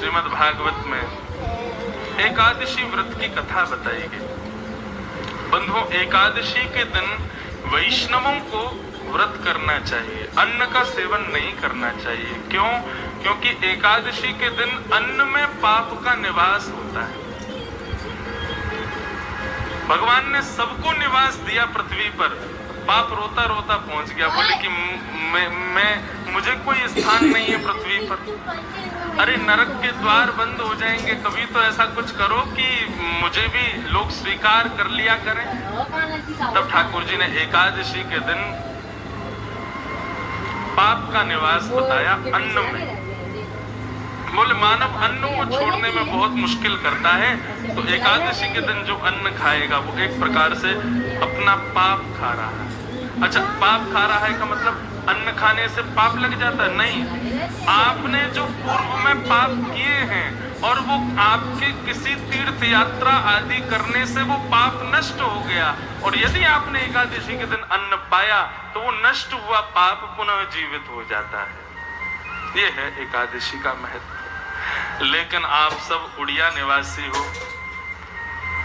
श्रीमद् भागवत में एकादशी व्रत की कथा बताई गई। बंधुओं, एकादशी के दिन वैष्णवों को व्रत करना चाहिए, अन्न का सेवन नहीं करना चाहिए। क्यों? क्योंकि एकादशी के दिन अन्न में पाप का निवास होता है। भगवान ने सबको निवास दिया पृथ्वी पर, पाप रोता रोता पहुंच गया, बोले कि मुझे कोई स्थान नहीं है पृथ्वी पर। अरे नरक के द्वार बंद हो जाएंगे, कभी तो ऐसा कुछ करो कि मुझे भी लोग स्वीकार कर लिया करें। तब ठाकुर जी ने एकादशी के दिन पाप का निवास बताया अन्न में। बोले मानव अन्न को छोड़ने में बहुत मुश्किल करता है, तो एकादशी के दिन जो अन्न खाएगा वो एक प्रकार से अपना पाप खा रहा है। अच्छा, पाप खा रहा है का मतलब अन्न खाने से पाप लग जाता है? नहीं, आपने जो पूर्व में पाप किए हैं और वो आपके किसी तीर्थ यात्रा आदि करने से वो पाप नष्ट हो गया, और यदि आपने एकादशी के दिन अन्न पाया तो वो नष्ट हुआ पाप पुनः जीवित हो जाता है। ये है एकादशी का महत्व। लेकिन आप सब उड़िया निवासी हो,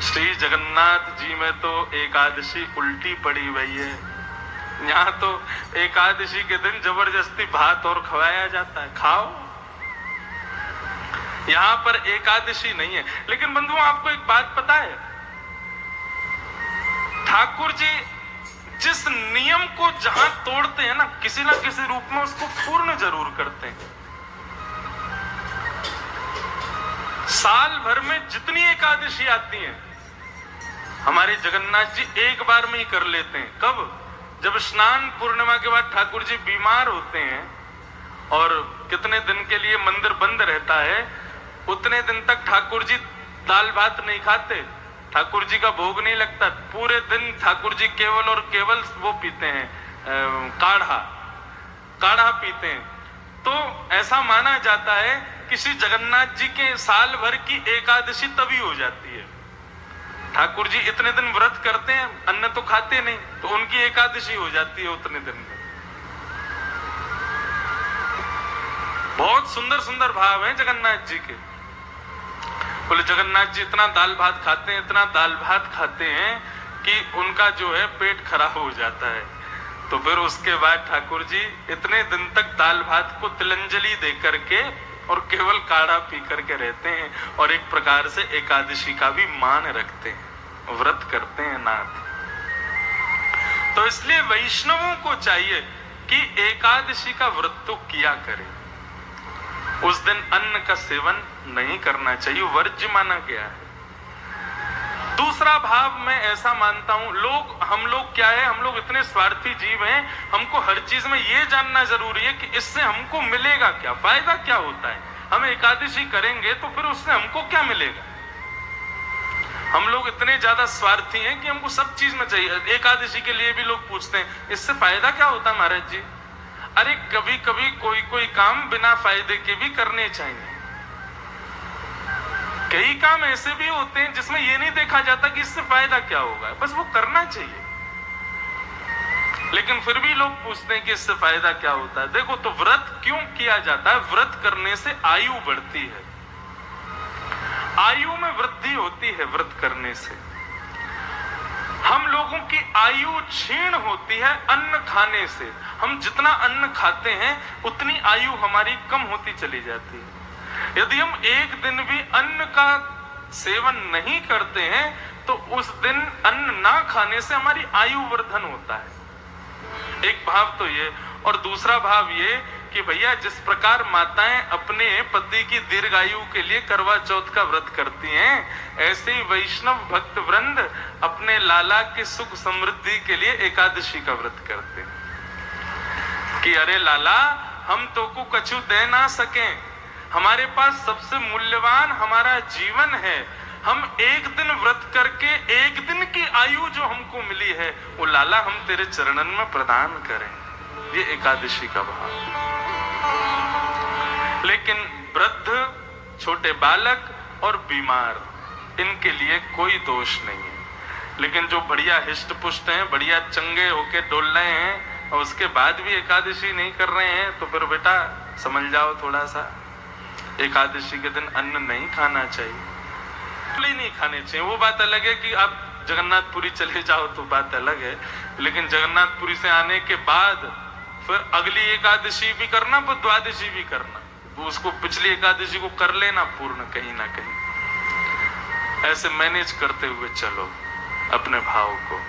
श्री जगन्नाथ जी में तो एकादशी उल्टी पड़ी हुई है। यहाँ तो एकादशी के दिन जबरदस्ती भात और खवाया जाता है, खाओ। यहाँ पर एकादशी नहीं है। लेकिन बंधुओं, आपको एक बात पता है, ठाकुर जी जिस नियम को जहां तोड़ते हैं ना, किसी ना किसी रूप में उसको पूर्ण जरूर करते हैं। साल भर में जितनी एकादशी आती है हमारे जगन्नाथ जी एक बार में ही कर लेते हैं। कब? जब स्नान पूर्णिमा के बाद ठाकुर जी बीमार होते हैं और कितने दिन के लिए मंदिर बंद रहता है, उतने दिन तक ठाकुर जी दाल भात नहीं खाते, ठाकुर जी का भोग नहीं लगता। पूरे दिन ठाकुर जी केवल और केवल वो पीते हैं, काढ़ा पीते हैं। तो ऐसा माना जाता है कि श्री जगन्नाथ जी के साल भर की एकादशी तभी हो जाती है। ठाकुर जी इतने दिन व्रत करते हैं, अन्न तो खाते नहीं, तो उनकी एकादशी हो जाती है उतने दिन में। बहुत सुंदर सुंदर भाव हैं जगन्नाथ जी के। बोले जगन्नाथ जी इतना दाल भात खाते हैं, इतना दाल भात खाते हैं कि उनका जो है पेट खराब हो जाता है। तो फिर उसके बाद ठाकुर जी इतने दिन तक दाल भात को तिलंजलि दे करके और केवल काढ़ा पी करके रहते हैं, और एक प्रकार से एकादशी का भी मान रखते हैं, व्रत करते हैं नाथ। तो इसलिए वैष्णवों को चाहिए कि एकादशी का व्रत तो किया करें। उस दिन अन्न का सेवन नहीं करना चाहिए, वर्ज्य माना गया है। दूसरा भाव मैं ऐसा मानता हूं, हम लोग क्या है, हम लोग इतने स्वार्थी जीव हैं, हमको हर चीज में ये जानना जरूरी है कि इससे हमको मिलेगा क्या, फायदा क्या होता है। हम एकादशी करेंगे तो फिर उससे हमको क्या मिलेगा। हम लोग इतने ज्यादा स्वार्थी हैं कि हमको सब चीज में चाहिए। एकादशी के लिए भी लोग पूछते हैं इससे फायदा क्या होता है महाराज जी। अरे कभी कभी कोई काम बिना फायदे के भी करने चाहिए। कई काम ऐसे भी होते हैं जिसमें ये नहीं देखा जाता कि इससे फायदा क्या होगा, बस वो करना चाहिए। लेकिन फिर भी लोग पूछते हैं कि इससे फायदा क्या होता है। देखो, तो व्रत क्यों किया जाता है? व्रत करने से आयु बढ़ती है, आयु में वृद्धि होती है व्रत करने से। हम लोगों की आयु क्षीण होती है अन्न खाने से। हम जितना अन्न खाते हैं उतनी आयु हमारी कम होती चली जाती है। यदि हम एक दिन भी अन्न का सेवन नहीं करते हैं तो उस दिन अन्न ना खाने से हमारी आयु वर्धन होता है। एक भाव तो ये, और दूसरा भाव ये कि भैया जिस प्रकार माताएं अपने पति की दीर्घायु के लिए करवा चौथ का व्रत करती हैं, ऐसे ही वैष्णव भक्त वृंद अपने लाला की सुख समृद्धि के लिए एकादशी का व्रत करते हैं कि अरे लाला, हम तो को कछु दे ना सके, हमारे पास सबसे मूल्यवान हमारा जीवन है। हम एक दिन व्रत करके एक दिन की आयु जो हमको मिली है वो लाला हम तेरे चरणन में प्रदान करें। ये एकादशी का भाव। लेकिन वृद्ध, छोटे बालक और बीमार, इनके लिए कोई दोष नहीं है। लेकिन जो बढ़िया हिष्ट पुष्ट हैं, बढ़िया चंगे होके डोल रहे हैं और उसके बाद भी एकादशी नहीं कर रहे हैं, तो फिर बेटा समझ जाओ थोड़ा सा। एकादशी के दिन अन्न नहीं खाना चाहिए, नहीं खाने चाहिए। वो बात अलग है कि आप जगन्नाथपुरी चले जाओ तो बात अलग है, लेकिन जगन्नाथपुरी से आने के बाद फिर अगली एकादशी भी करना, फिर द्वादशी भी करना, तो उसको पिछली एकादशी को कर लेना पूर्ण कहीं ना कहीं। ऐसे मैनेज करते हुए चलो अपने भाव को।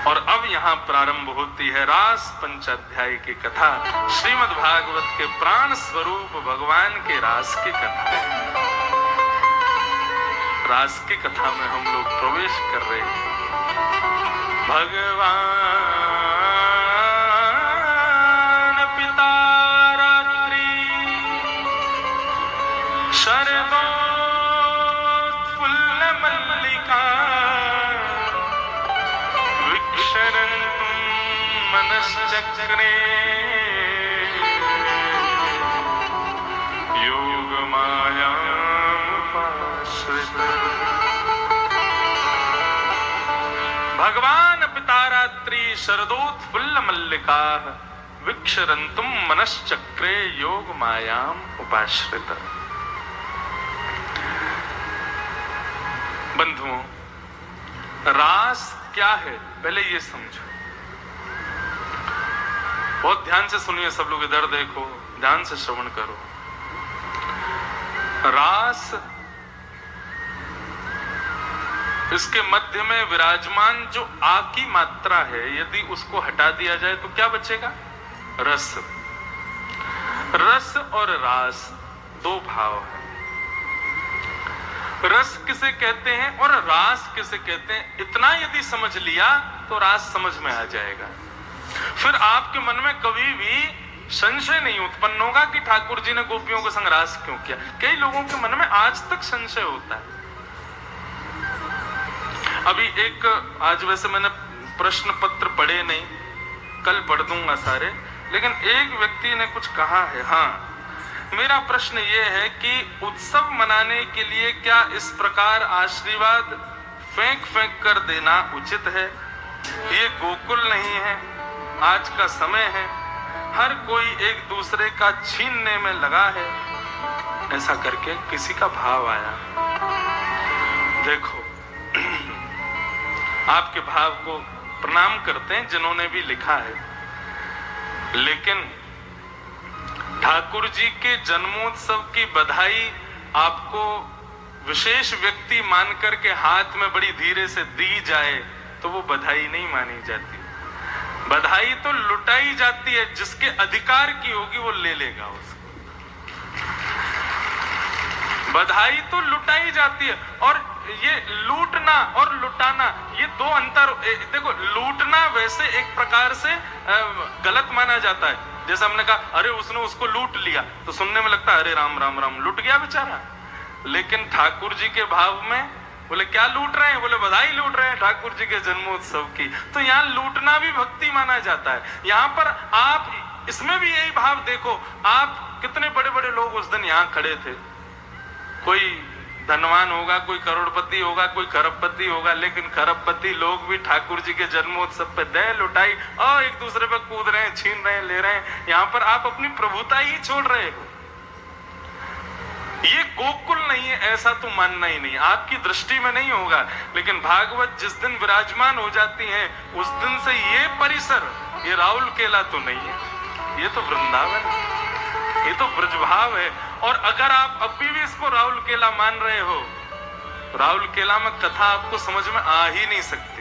और अब यहां प्रारंभ होती है रास पंचाध्याय की कथा, श्रीमद् भागवत के प्राण स्वरूप भगवान के रास की कथा। रास की कथा में हम लोग प्रवेश कर रहे हैं। भगवान पिता रात्रि शरदोत्फुल्ल मल्लिका विक्षरन्तुं मनश्चक्रे भगवान पितारात्रि शरदोत्फुल्ल मल्लिका विक्षरन्तुम मनश्चक्रे योग मायाम उपाश्रित। बंधुओं, रास क्या है पहले ये समझो। बहुत ध्यान से सुनिए सब लोग, इधर देखो, ध्यान से श्रवण करो। रास, इसके मध्य में विराजमान जो आ की मात्रा है, यदि उसको हटा दिया जाए तो क्या बचेगा? रस। रस और रास दो भाव है। रस किसे कहते हैं और रास किसे कहते हैं, इतना यदि समझ लिया तो रास समझ में आ जाएगा। फिर आपके मन में कभी भी संशय नहीं उत्पन्न होगा कि ठाकुर जी ने गोपियों के संग रास क्यों किया। कई लोगों के मन में आज तक संशय होता है। अभी एक, आज वैसे मैंने प्रश्न पत्र पढ़े नहीं, कल पढ़ दूंगा सारे, लेकिन एक व्यक्ति ने कुछ कहा है। हाँ, मेरा प्रश्न ये है कि उत्सव मनाने के लिए क्या इस प्रकार आशीर्वाद फेंक फेंक कर देना उचित है? ये गोकुल नहीं है, आज का समय है, हर कोई एक दूसरे का छीनने में लगा है। ऐसा करके किसी का भाव आया। देखो, आपके भाव को प्रणाम करते हैं जिन्होंने भी लिखा है, लेकिन ठाकुर जी के जन्मोत्सव की बधाई आपको विशेष व्यक्ति मानकर के हाथ में बड़ी धीरे से दी जाए तो वो बधाई नहीं मानी जाती। बधाई तो लुटाई जाती है, जिसके अधिकार की होगी वो ले लेगा उसको। बधाई तो लुटाई जाती है, और ये लूटना और लुटाना, ये दो अंतर। देखो, लूटना वैसे एक प्रकार से गलत माना जाता है। जैसे हमने कहा अरे उसने उसको लूट लिया, तो सुनने में लगता है अरे राम राम राम, लूट गया बेचारा। लेकिन ठाकुर जी के भाव में बोले क्या लूट रहे हैं? बोले बधाई लूट रहे हैं ठाकुर जी के जन्मोत्सव की। तो यहाँ लूटना भी भक्ति माना जाता है। यहाँ पर आप इसमें भी यही भाव देखो। आप कितने बड़े बड़े लोग उस दिन यहाँ खड़े थे, कोई धनवान होगा, कोई करोड़पति होगा, कोई खरबपति होगा, लेकिन खरबपति लोग भी ठाकुर जी के जन्मोत्सव पे दे लुटाई और एक दूसरे पे कूद रहे हैं, छीन रहे हैं, ले रहे हैं। यहाँ पर आप अपनी प्रभुता ही छोड़ रहे हो। ये गोकुल नहीं है, ऐसा तो मानना ही नहीं, आपकी दृष्टि में नहीं होगा। लेकिन भागवत जिस दिन विराजमान हो जाती है, उस दिन से ये परिसर, ये राउल केला तो नहीं है, ये तो वृंदावन है, ये तो ब्रजभाव है। और अगर आप अभी भी इसको राउल केला मान रहे हो, राउल केला में कथा आपको समझ में आ ही नहीं सकती।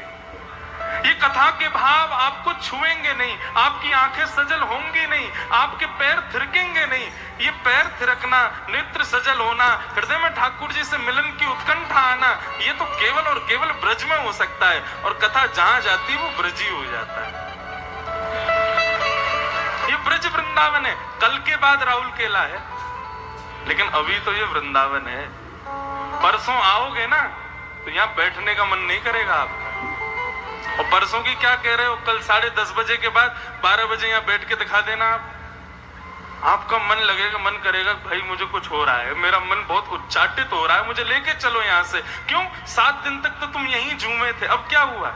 ये कथा के भाव आपको छुएंगे नहीं, आपकी आंखें सजल होंगी नहीं, आपके पैर थिरकेंगे नहीं। ये पैर थिरकना, नेत्र सजल होना, हृदय में ठाकुर जी से मिलन की उत्कंठा आना, ये तो केवल और केवल ब्रज में हो सकता है। और कथा जहां जाती है वो ब्रजी हो जाता है। ये ब्रज वृंदावन है, कल के बाद राउल केला है, लेकिन अभी तो ये वृंदावन है। परसों आओगे ना तो यहाँ बैठने का मन नहीं करेगा आपका। और परसों की क्या कह रहे हो, कल 10:30 बजे के बाद 12 बजे यहाँ बैठ के दिखा देना आप। आपका मन लगेगा, मन करेगा भाई मुझे कुछ हो रहा है, मेरा मन बहुत उच्चाटित हो रहा है, मुझे लेके चलो यहाँ से। क्यों? 7 दिन तक तो तुम यहीं झूमे थे, अब क्या हुआ?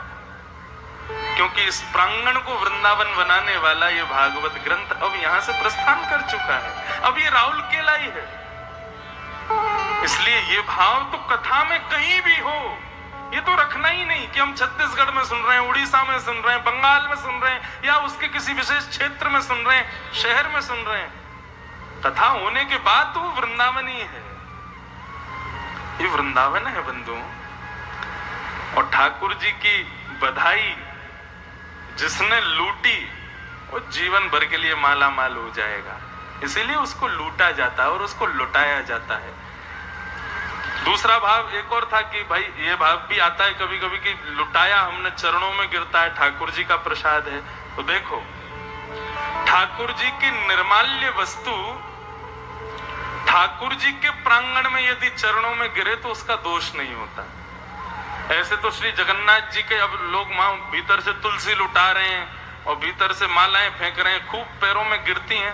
क्योंकि इस प्रांगण को वृंदावन बनाने वाला ये भागवत ग्रंथ अब यहां से प्रस्थान कर चुका है, अब ये राउल केला ही है। इसलिए ये भाव तो कथा में कहीं भी हो, ये तो रखना ही नहीं कि हम छत्तीसगढ़ में सुन रहे हैं, उड़ीसा में सुन रहे हैं, बंगाल में सुन रहे हैं, या उसके किसी विशेष क्षेत्र में सुन रहे हैं, शहर में सुन रहे हैं। कथा होने के बाद तो वो वृंदावन ही है, ये वृंदावन है बंधुओं। और ठाकुर जी की बधाई जिसने लूटी वो जीवन भर के लिए माला माल हो जाएगा, इसीलिए उसको लूटा जाता है और उसको लुटाया जाता है। दूसरा भाव एक और था कि भाई ये भाव भी आता है कभी कभी कि लुटाया हमने चरणों में गिरता है, ठाकुर जी का प्रसाद है। तो देखो ठाकुर जी की निर्माल्य वस्तु ठाकुर जी के प्रांगण में यदि चरणों में गिरे तो उसका दोष नहीं होता। ऐसे तो श्री जगन्नाथ जी के अब लोग वहां भीतर से तुलसी लुटा रहे हैं और भीतर से मालाएं फेंक रहे हैं, खूब पैरों में गिरती हैं,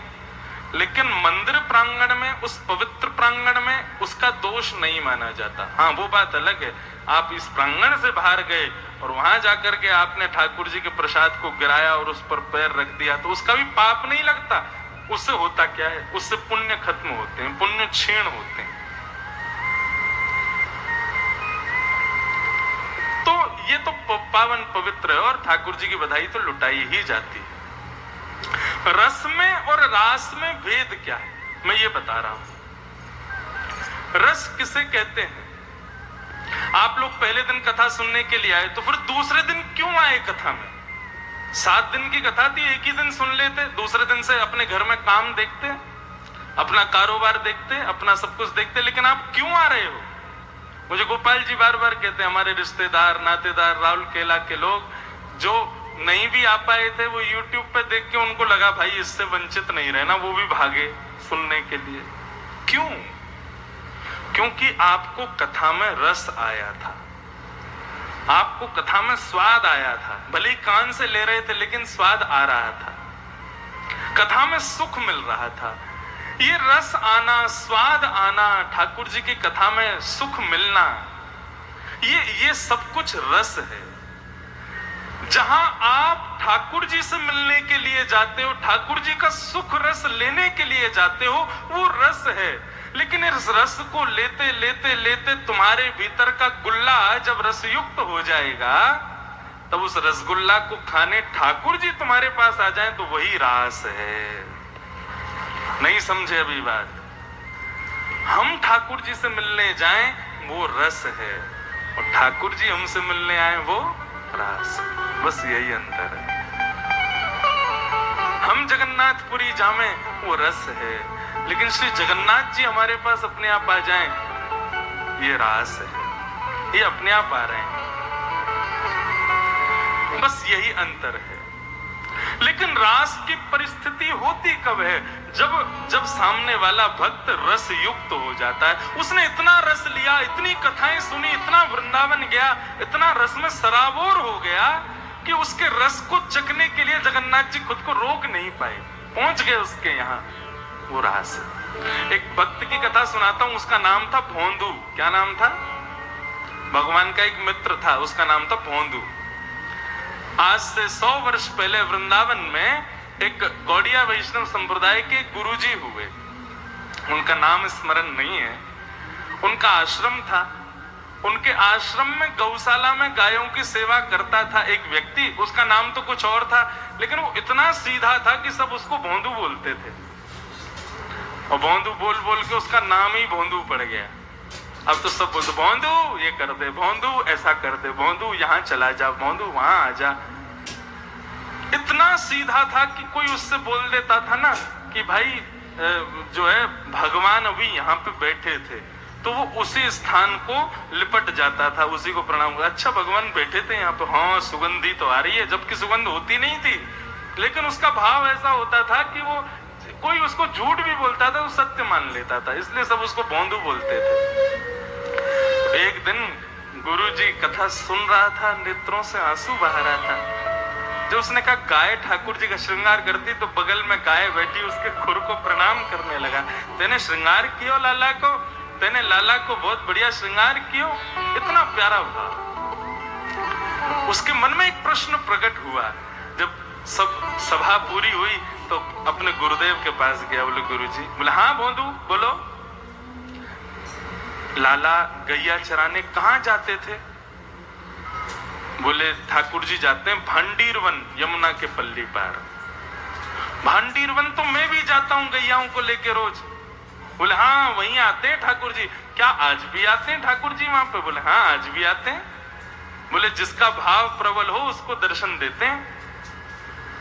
लेकिन मंदिर प्रांगण में, उस पवित्र प्रांगण में उसका दोष नहीं माना जाता। हाँ, वो बात अलग है, आप इस प्रांगण से बाहर गए और वहां जाकर के आपने ठाकुर जी के प्रसाद को गिराया और उस पर पैर रख दिया तो उसका भी पाप नहीं लगता। उससे होता क्या है, उससे पुण्य खत्म होते हैं, पुण्य क्षीण होते हैं। तो ये तो पावन पवित्र है और ठाकुर जी की बधाई तो लुटाई ही जाती है। रस में और रास में भेद क्या है, मैं ये बता रहा हूं। रस किसे कहते हैं? आप लोग पहले दिन कथा सुनने के लिए आए तो फिर दूसरे दिन क्यों आए कथा में? 7 दिन की कथा थी, एक ही दिन सुन लेते, दूसरे दिन से अपने घर में काम देखते, अपना कारोबार देखते, अपना सब कुछ देखते, लेकिन आप क्यों आ रहे हो? मुझे गोपाल जी बार बार कहते हैं, हमारे रिश्तेदार नातेदार राउल केला के लोग जो नहीं भी आ पाए थे वो YouTube पे देख के उनको लगा भाई इससे वंचित नहीं रहना, वो भी भागे सुनने के लिए। क्यों? क्योंकि आपको कथा में रस आया था, आपको कथा में स्वाद आया था, भले ही कान से ले रहे थे लेकिन स्वाद आ रहा था, कथा में सुख मिल रहा था। ये रस आना, स्वाद आना, ठाकुर जी की कथा में सुख मिलना, ये सब कुछ रस है। जहां आप ठाकुर जी से मिलने के लिए जाते हो, ठाकुर जी का सुख रस लेने के लिए जाते हो, वो रस है। लेकिन इस रस को लेते लेते लेते तुम्हारे भीतर का गुल्ला जब रसयुक्त हो जाएगा, तब उस रसगुल्ला को खाने ठाकुर जी तुम्हारे पास आ जाएं तो वही रास है। नहीं समझे अभी बात? हम ठाकुर जी से मिलने जाएं वो रस है और ठाकुर जी हमसे मिलने आए वो रास, बस यही अंतर है। हम जगन्नाथपुरी जामें वो रस है, लेकिन श्री जगन्नाथ जी हमारे पास अपने आप आ जाएं ये रास है, ये अपने आप आ रहे हैं, बस यही अंतर है। लेकिन रास की परिस्थिति होती कब है? जब सामने वाला भक्त रस युक्त हो जाता है। उसने इतना रस लिया, इतनी कथाएं सुनी, इतना वृंदावन गया, इतना रस में सराबोर हो गया कि उसके रस को चखने के लिए जगन्नाथ जी खुद को रोक नहीं पाए, पहुंच गए उसके यहाँ, वो रास। एक भक्त की कथा सुनाता हूं, उसका नाम था भोंदू। क्या नाम था? भगवान का एक मित्र था, उसका नाम था भोंदू। आज से 100 वर्ष पहले वृंदावन में एक गौड़िया वैष्णव संप्रदाय के गुरुजी हुए, उनका नाम स्मरण नहीं है। उनका आश्रम था, उनके आश्रम में गौशाला में गायों की सेवा करता था एक व्यक्ति, उसका नाम तो कुछ और था, लेकिन वो इतना सीधा था कि सब उसको भोंदू बोलते थे और भोंदू बोल बोल के उसका नाम ही भोंदू पड़ गया। अब तो सब बोलते भोंदू ये कर दे, भोंदू ऐसा कर दे, भोंदू यहाँ चला जा, भोंदू वहां आ जा। इतना सीधा था कि कोई उससे बोल देता था ना कि भाई जो है भगवान अभी यहाँ पे बैठे थे, तो वो उसी स्थान को लिपट जाता था, उसी को प्रणाम। अच्छा भगवान बैठे थे यहाँ पे, हाँ सुगंधी तो आ रही है, जबकि सुगंध होती नहीं थी, लेकिन उसका भाव ऐसा होता था कि वो कोई उसको झूठ भी बोलता था तो सत्य मान लेता था, इसलिए सब उसको भोंदू बोलते थे। एक दिन गुरुजी कथा सुन रहा था, नेत्रों से आंसू बहा रहा था। जब उसने कहा गाय ठाकुर जी का श्रृंगार करती, तो बगल में गाय बैठी उसके खुर को प्रणाम करने लगा। तेने श्रृंगार कियो लाला को, तेने लाला को बहुत बढ़िया श्रृंगार कियो, इतना प्यारा भाव। उसके मन में एक प्रश्न प्रकट हुआ। जब सब सभा पूरी हुई तो अपने गुरुदेव के पास गया। बोले गुरुजी, बोले हाँ भोंदू बोलो। लाला गैया चराने कहाँ जाते थे? बोले ठाकुर जी जाते हैं भांडीरवन, यमुना के पल्ली पार। भांडीरवन तो मैं भी जाता हूँ गैयाओं को लेके रोज। बोले हाँ वहीं आते हैं ठाकुर जी। क्या आज भी आते हैं ठाकुर जी वहां पे? बोले हाँ आज भी आते हैं। बोले जिसका भाव प्रबल हो उसको दर्शन देते हैं।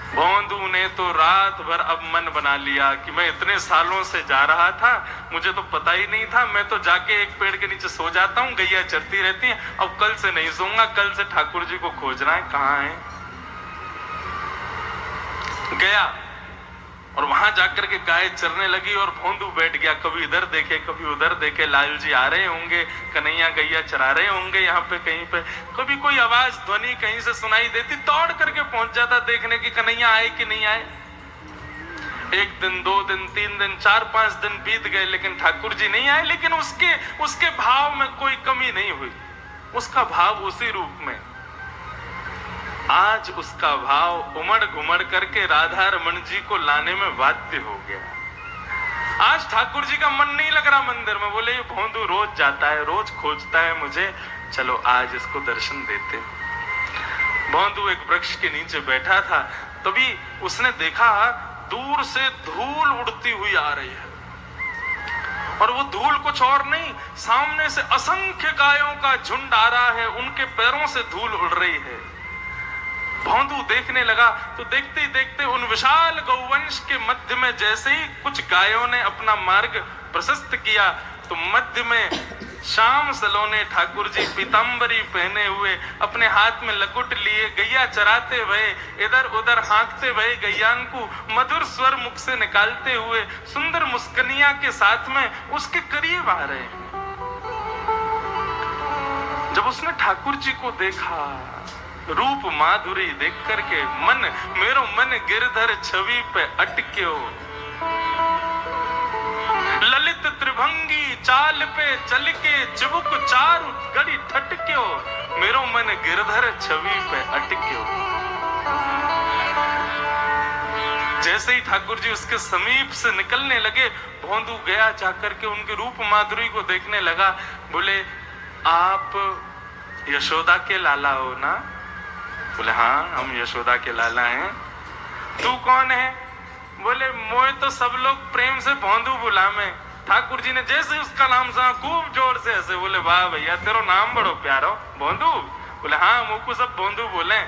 भोंदू ने तो रात भर अब मन बना लिया कि मैं इतने सालों से जा रहा था, मुझे तो पता ही नहीं था। मैं तो जाके एक पेड़ के नीचे सो जाता हूँ, गैया चरती रहती हैं। अब कल से नहीं सोऊंगा, कल से ठाकुर जी को खोजना है, कहाँ है। गया और वहां जाकर के गाय चरने लगी और भोंदू बैठ गया। कभी इधर देखे कभी उधर देखे, लाल जी आ रहे होंगे, कन्हैया गैया चरा रहे होंगे यहाँ पे कहीं पे। कभी कोई आवाज ध्वनि कहीं से सुनाई देती, दौड़ करके पहुंच जाता देखने की कन्हैया आए कि नहीं आए। 1 दिन 2 दिन 3 दिन 4-5 दिन बीत गए, लेकिन ठाकुर जी नहीं आए। लेकिन उसके भाव में कोई कमी नहीं हुई, उसका भाव उसी रूप में। आज उसका भाव उमड़ घुमड़ करके राधा रमन जी को लाने में बाध्य हो गया। आज ठाकुर जी का मन नहीं लग रहा मंदिर में। बोले ये भोंदू रोज जाता है, रोज खोजता है मुझे, चलो आज इसको दर्शन देते। भोंदू एक वृक्ष के नीचे बैठा था, तभी उसने देखा दूर से धूल उड़ती हुई आ रही है। और वो धूल कुछ और नहीं, सामने से असंख्य गायों का झुंड आ रहा है, उनके पैरों से धूल उड़ रही है। भोंदू देखने लगा तो देखते ही देखते उन विशाल गौवंश के मध्य में जैसे ही कुछ गायों ने अपना मार्ग प्रशस्त किया, तो मध्य में श्याम सलोने ठाकुर जी पीतांबरी पहने हुए, अपने हाथ में लकुट लिए, गैया चराते हुए, इधर उधर हाँकते हुए, गैयान को मधुर स्वर मुख से निकालते हुए, सुंदर मुस्कनिया के साथ में उसके करीब आ रहे हैं। जब उसने ठाकुर जी को देखा, रूप माधुरी देख करके मेरो मन गिरधर छवि पे अटक्यो, ललित त्रिभंगी चाल पे चल के चिबुक चारु गड़ी ठटक्यो, मेरो मन गिरधर छवि पे अटक्यो। जैसे ही ठाकुर जी उसके समीप से निकलने लगे, भोंदू गया जाकर के उनके रूप माधुरी को देखने लगा। बोले आप यशोदा के लाला हो ना? बोले हाँ हम यशोदा के लाला हैं। तू कौन है? बोले मोए तो सब लोग प्रेम से भोंदू बुला में। ठाकुर जी ने जैसे उसका नाम सुना खूब जोर से हंसे। बोले वाह भैया तेरो नाम बड़ो प्यारो, भोंदू? बोले हाँ मुझको सब भोंदू बोले।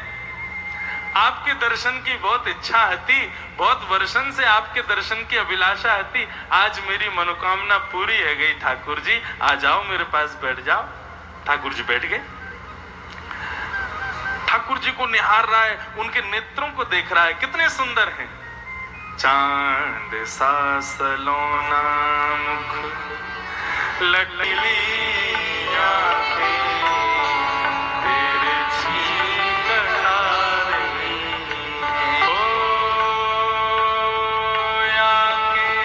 आपके दर्शन की बहुत इच्छा थी, बहुत वर्षन से आपके दर्शन की अभिलाषा थी। आज मेरी मनोकामना पूरी है गई ठाकुर जी, आ जाओ मेरे पास बैठ जाओ। ठाकुर जी बैठ गए। ठाकुर जी को निहार रहा है, उनके नेत्रों को देख रहा है, कितने सुंदर हैं। चांद सा सलोना मुख, लटली आंखें, तिरछी कटारें, ओ आंखें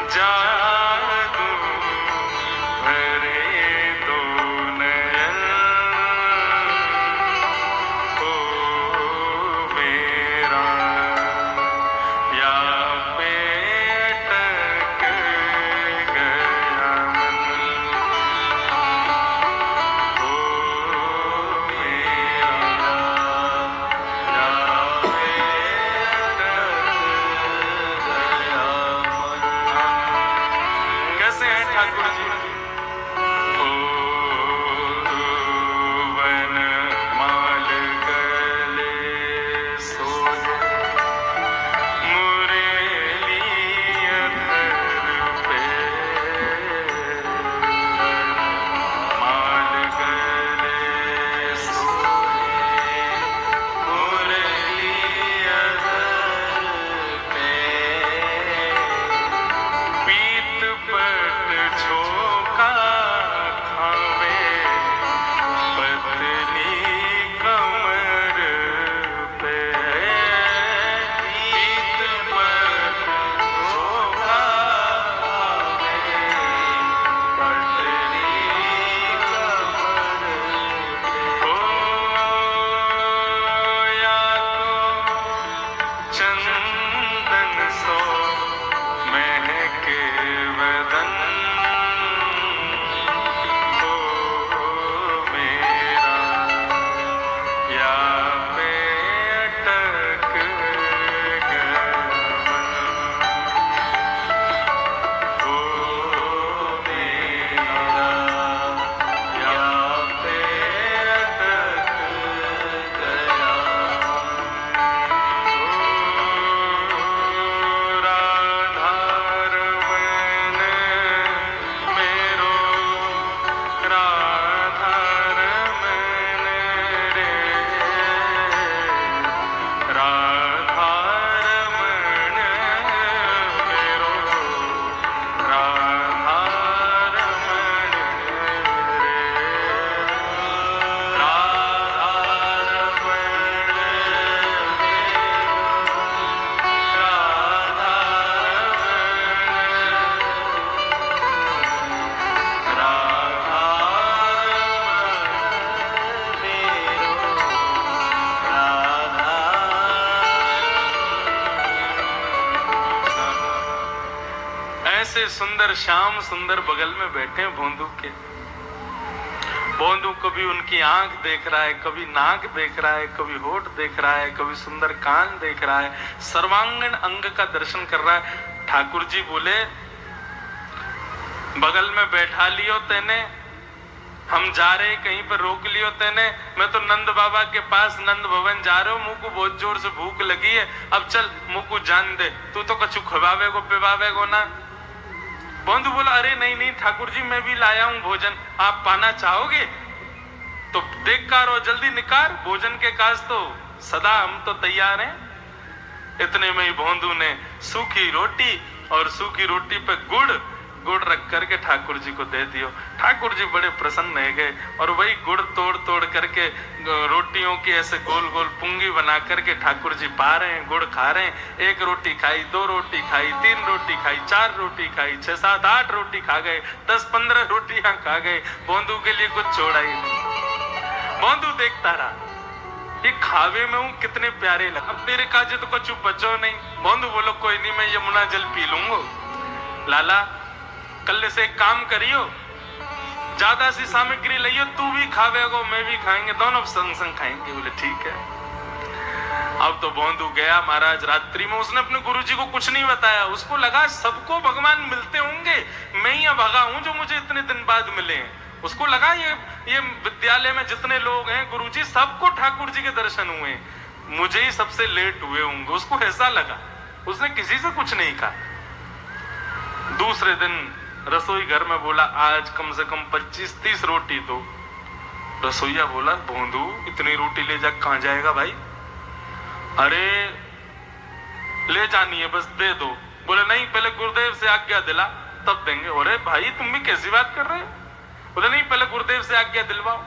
जादू भरे दो नयन, झोंका सुंदर श्याम सुंदर बगल में बैठे हैं भोंदू के। भोंदू कभी उनकी आंख देख रहा है, कभी नाक देख रहा है, कभी होठ देख रहा है, कभी सुंदर कान देख रहा है, सर्वांगीण अंग का दर्शन कर रहा है। ठाकुर जी बोले, बगल में बैठा लियो तेने, हम जा रहे कहीं पर रोक लियो तेने, मैं तो नंद बाबा के पास नंद भवन जा रहे हो, मुंह को बहुत जोर से भूख लगी है, अब चल मुंह को जान दे, तू तो कछु खवावे को पिवावे को ना। बंधु बोला, अरे नहीं नहीं ठाकुर जी, मैं भी लाया हूं भोजन, आप पाना चाहोगे तो देख कार और जल्दी निकार, भोजन के काज तो सदा हम तो तैयार हैं। इतने में ही भोंदू ने सूखी रोटी और सूखी रोटी पे गुड़ रख करके ठाकुर जी को दे दियो। ठाकुर जी बड़े प्रसन्न रह गए और वही गुड़ तोड़ तोड़ करके रोटियों की ऐसे गोल गोल पुंगी बना करके ठाकुर जी पा रहे हैं, गुड़ खा रहे हैं। 1 रोटी खाई, 2 रोटी खाई, 3 रोटी खाई, 4 रोटी खाई, 6 7 8 रोटी खा गए, 10 15 रोटियां खा गए। भोंदू के लिए कुछ छोड़ा ही नहीं। भोंदू देखता रहा, ये खावे में हूं कितने प्यारे लगे, अब तेरे काजे तो कुछ बचो नहीं। भोंदू बोलो, कोई नहीं, मैं यमुना जल पी लूंगा। लाला कल से एक काम करियो, ज्यादा सी सामग्री लियो, तू भी खावेगो मैं भी खाएंगे, दोनों संग संग खाएंगे। बोले ठीक है। अब तो भोंदू गया महाराज, रात्रि में उसने अपने गुरुजी को कुछ नहीं बताया, उसको लगा सबको भगवान मिलते होंगे, मैं ही अभागा हूं जो मुझे इतने दिन बाद मिले हैं। उसको लगा ये विद्यालय में जितने लोग हैं गुरुजी सबको ठाकुर जी के दर्शन हुए, मुझे ही सबसे लेट हुए होंगे, उसको ऐसा लगा। उसने किसी से कुछ नहीं कहा। दूसरे दिन रसोई घर में बोला, आज कम से कम 25-30 रोटी दो। रसोईया बोला, भोंदू इतनी रोटी ले जा कहां जाएगा भाई? अरे ले जानी है, बस दे दो। बोले नहीं, पहले गुरुदेव से आज्ञा दिला तब देंगे। अरे भाई तुम भी कैसी बात कर रहे हो? बोले नहीं, पहले गुरुदेव से आज्ञा दिलवाओ।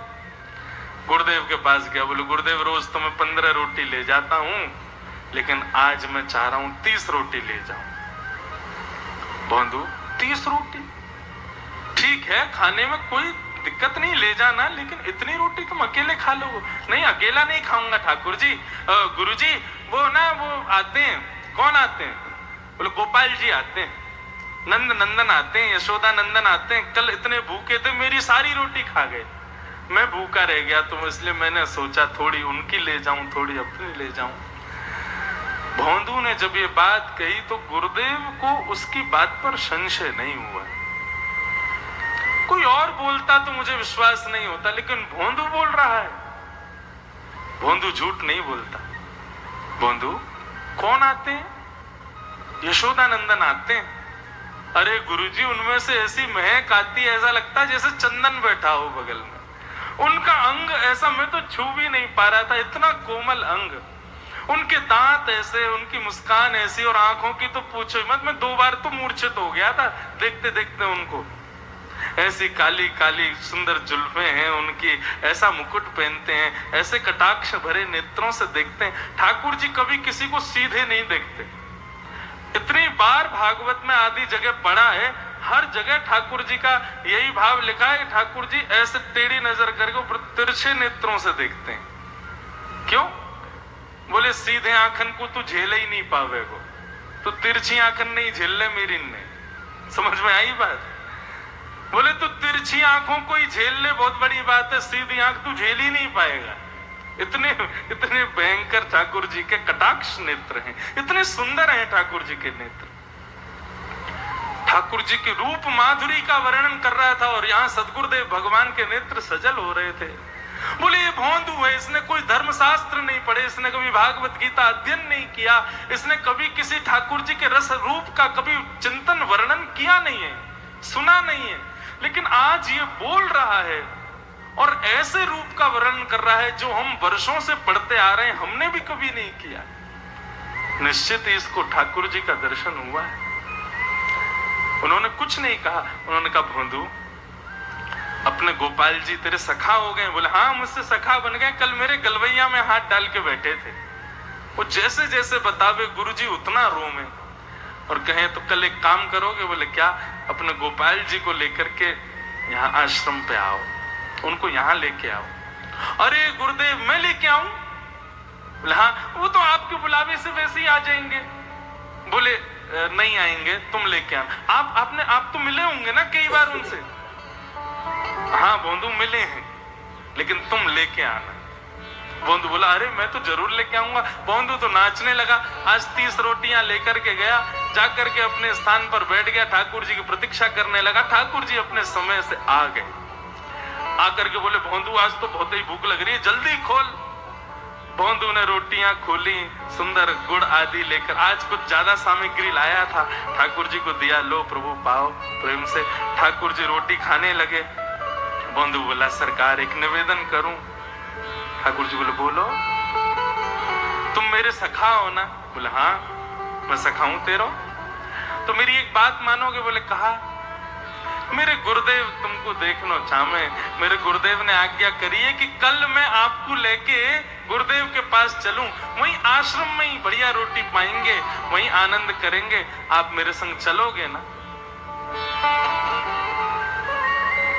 गुरुदेव के पास गया, बोले गुरुदेव रोज तो मैं 15 रोटी ले जाता हूं, लेकिन आज मैं चाह रहा हूं 30 रोटी ले जाऊं। भोंदू 30 रोटी ठीक है, खाने में कोई दिक्कत नहीं, ले जाना, लेकिन इतनी रोटी तुम अकेले खा लो। नहीं अकेला नहीं खाऊंगा ठाकुर जी, गुरुजी वो आते हैं। कौन आते हैं? बोले गोपाल जी आते हैं, नंदन आते हैं, यशोदा नंदन आते हैं। कल इतने भूखे थे, मेरी सारी रोटी खा गए, मैं भूखा रह गया, तो इसलिए मैंने सोचा थोड़ी उनकी ले जाऊं, थोड़ी अपनी ले जाऊं। भोंदू ने जब ये बात कही तो गुरुदेव को उसकी बात पर संशय नहीं हुआ। कोई और बोलता तो मुझे विश्वास नहीं होता, लेकिन भोंदू बोल रहा है। भोंदू झूठ नहीं बोलता। भोंदू कौन आते हैं? यशोदा नंदन आते हैं। अरे गुरुजी, उनमें से ऐसी महक आती है, ऐसा लगता है जैसे चंदन बैठा हो बगल में। उनका अंग ऐसा, मैं तो छू भी नहीं पा रहा था, इतना कोमल अंग, उनके दांत ऐसे, उनकी मुस्कान ऐसी, और आंखों की तो पूछो मत, मैं 2 बार तो मूर्छित हो गया था देखते देखते उनको। ऐसी काली काली सुंदर जुल्फे हैं उनकी, ऐसा मुकुट पहनते हैं, ऐसे कटाक्ष भरे नेत्रों से देखते हैं। ठाकुर जी कभी किसी को सीधे नहीं देखते। इतनी बार भागवत में आदि जगह पढ़ा है, हर जगह ठाकुर जी का यही भाव लिखा है, ठाकुर जी ऐसे टेढ़ी नजर करके ऊपर तिरछे नेत्रों से देखते हैं। क्यों? बोले सीधे आंखन को तू झेल ही नहीं पावेगो, तो तिरछी आंखन नहीं झेल ले मेरी ने। समझ में आई बात? बोले तू तिरछी आंखों को ही झेल ले, बहुत बड़ी बात है, सीधी आंख तू झेल ही नहीं पाएगा। इतने भयंकर ठाकुर जी के कटाक्ष नेत्र हैं, इतने सुंदर हैं ठाकुर जी के नेत्र। ठाकुर जी के रूप माधुरी का वर्णन कर रहा था और यहाँ सदगुरुदेव भगवान के नेत्र सजल हो रहे थे। बोले ये भोंदू है, इसने कोई धर्मशास्त्र नहीं पढ़े, इसने कभी भागवत गीता अध्ययन नहीं किया, इसने कभी किसी ठाकुर जी के रस रूप का कभी चिंतन वर्णन किया नहीं है, सुना नहीं है, लेकिन आज ये बोल रहा है और ऐसे रूप का वर्णन कर रहा है जो हम वर्षों से पढ़ते आ रहे हैं, हमने भी कभी नहीं किया। निश्चित ही इसको ठाकुर जी का दर्शन हुआ है। उन्होंने कुछ नहीं कहा, उन्होंने कहा भोंदू अपने गोपाल जी तेरे सखा हो गए? बोले हाँ मुझसे सखा बन गए, कल मेरे गलवैया में हाथ डाल के बैठे थे, वो जैसे जैसे बतावे गुरुजी उतना रोमे। और कहें तो कल एक काम करोगे? बोले क्या? अपने गोपाल जी को लेकर के यहाँ आश्रम पे आओ, उनको यहाँ लेके आओ। अरे गुरुदेव मैं लेके आऊं? बोले हाँ, वो तो आपके बुलावे से वैसे ही आ जाएंगे। बोले नहीं आएंगे, तुम लेके आना। आप तो मिले होंगे ना कई बार उनसे? हाँ भोंदू मिले हैं, लेकिन तुम लेके आना। भोंदू बोला अरे मैं तो जरूर लेके आऊंगा। भोंदू तो नाचने लगा। आज 30 रोटियां लेकर के गया, जाकर के अपने स्थान पर बैठ गया, ठाकुर जी की प्रतीक्षा करने लगा। ठाकुर जी अपने समय से आ गए, आकर के बोले भोंदू आज तो बहुत ही भूख लग रही है, जल्दी खोल। भोंदू ने रोटियां खोली, सुंदर गुड़ आदि लेकर, आज कुछ ज्यादा सामग्री लाया था, ठाकुर जी को दिया। लो प्रभु पाओ प्रेम से। ठाकुर जी रोटी खाने लगे। भोंदू बोला सरकार एक निवेदन करूं? ठाकुर जी बोले बोलो। तुम मेरे सखा हो ना? बोले हाँ मैं सखा हूं तेरा। तो मेरी एक बात मानोगे? बोले कहा। मेरे गुरुदेव तुमको देखना चाहे, मेरे गुरुदेव ने आज्ञा करी है कि कल मैं आपको लेके गुरुदेव के पास चलूं, वहीं आश्रम में ही बढ़िया रोटी पाएंगे, वहीं आनंद करेंगे। आप मेरे संग चलोगे ना?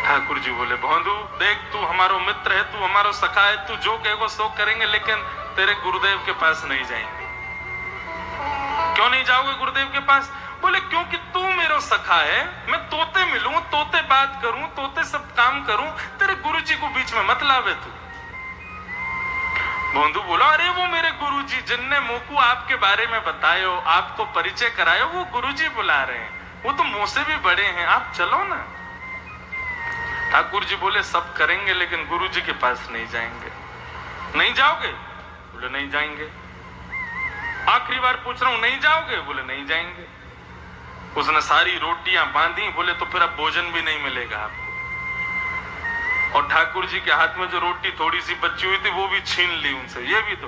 ठाकुर जी बोले भोंदू देख तू हमारो मित्र है, तू हमारो सखा है, तू जो कहेगो सो करेंगे, लेकिन तेरे गुरुदेव के पास नहीं जाएंगे। क्यों नहीं जाओगे गुरुदेव के पास? बोले क्योंकि तू मेरा सखा है, मैं तोते मिलूं, तोते बात करूं, तोते सब काम करूं, तेरे गुरुजी को बीच में मत लावे तू। भोंदू बोला अरे वो मेरे गुरुजी जिनने मोकू आपके बारे में बतायो, आपको परिचय करायो, वो गुरुजी बुला रहे हैं, वो तो मुंह से भी बड़े हैं, आप चलो ना। ठाकुर जी बोले सब करेंगे लेकिन गुरुजी के पास नहीं जाएंगे। नहीं जाओगे? बोले नहीं जाएंगे। आखिरी बार पूछ रहा हूं नहीं जाओगे? बोले नहीं जाएंगे। उसने सारी रोटियां बांधी। बोले तो फिर अब भोजन भी नहीं मिलेगा आपको। और ठाकुर जी के हाथ में जो रोटी थोड़ी सी बची हुई थी वो भी छीन ली उनसे। ये भी तो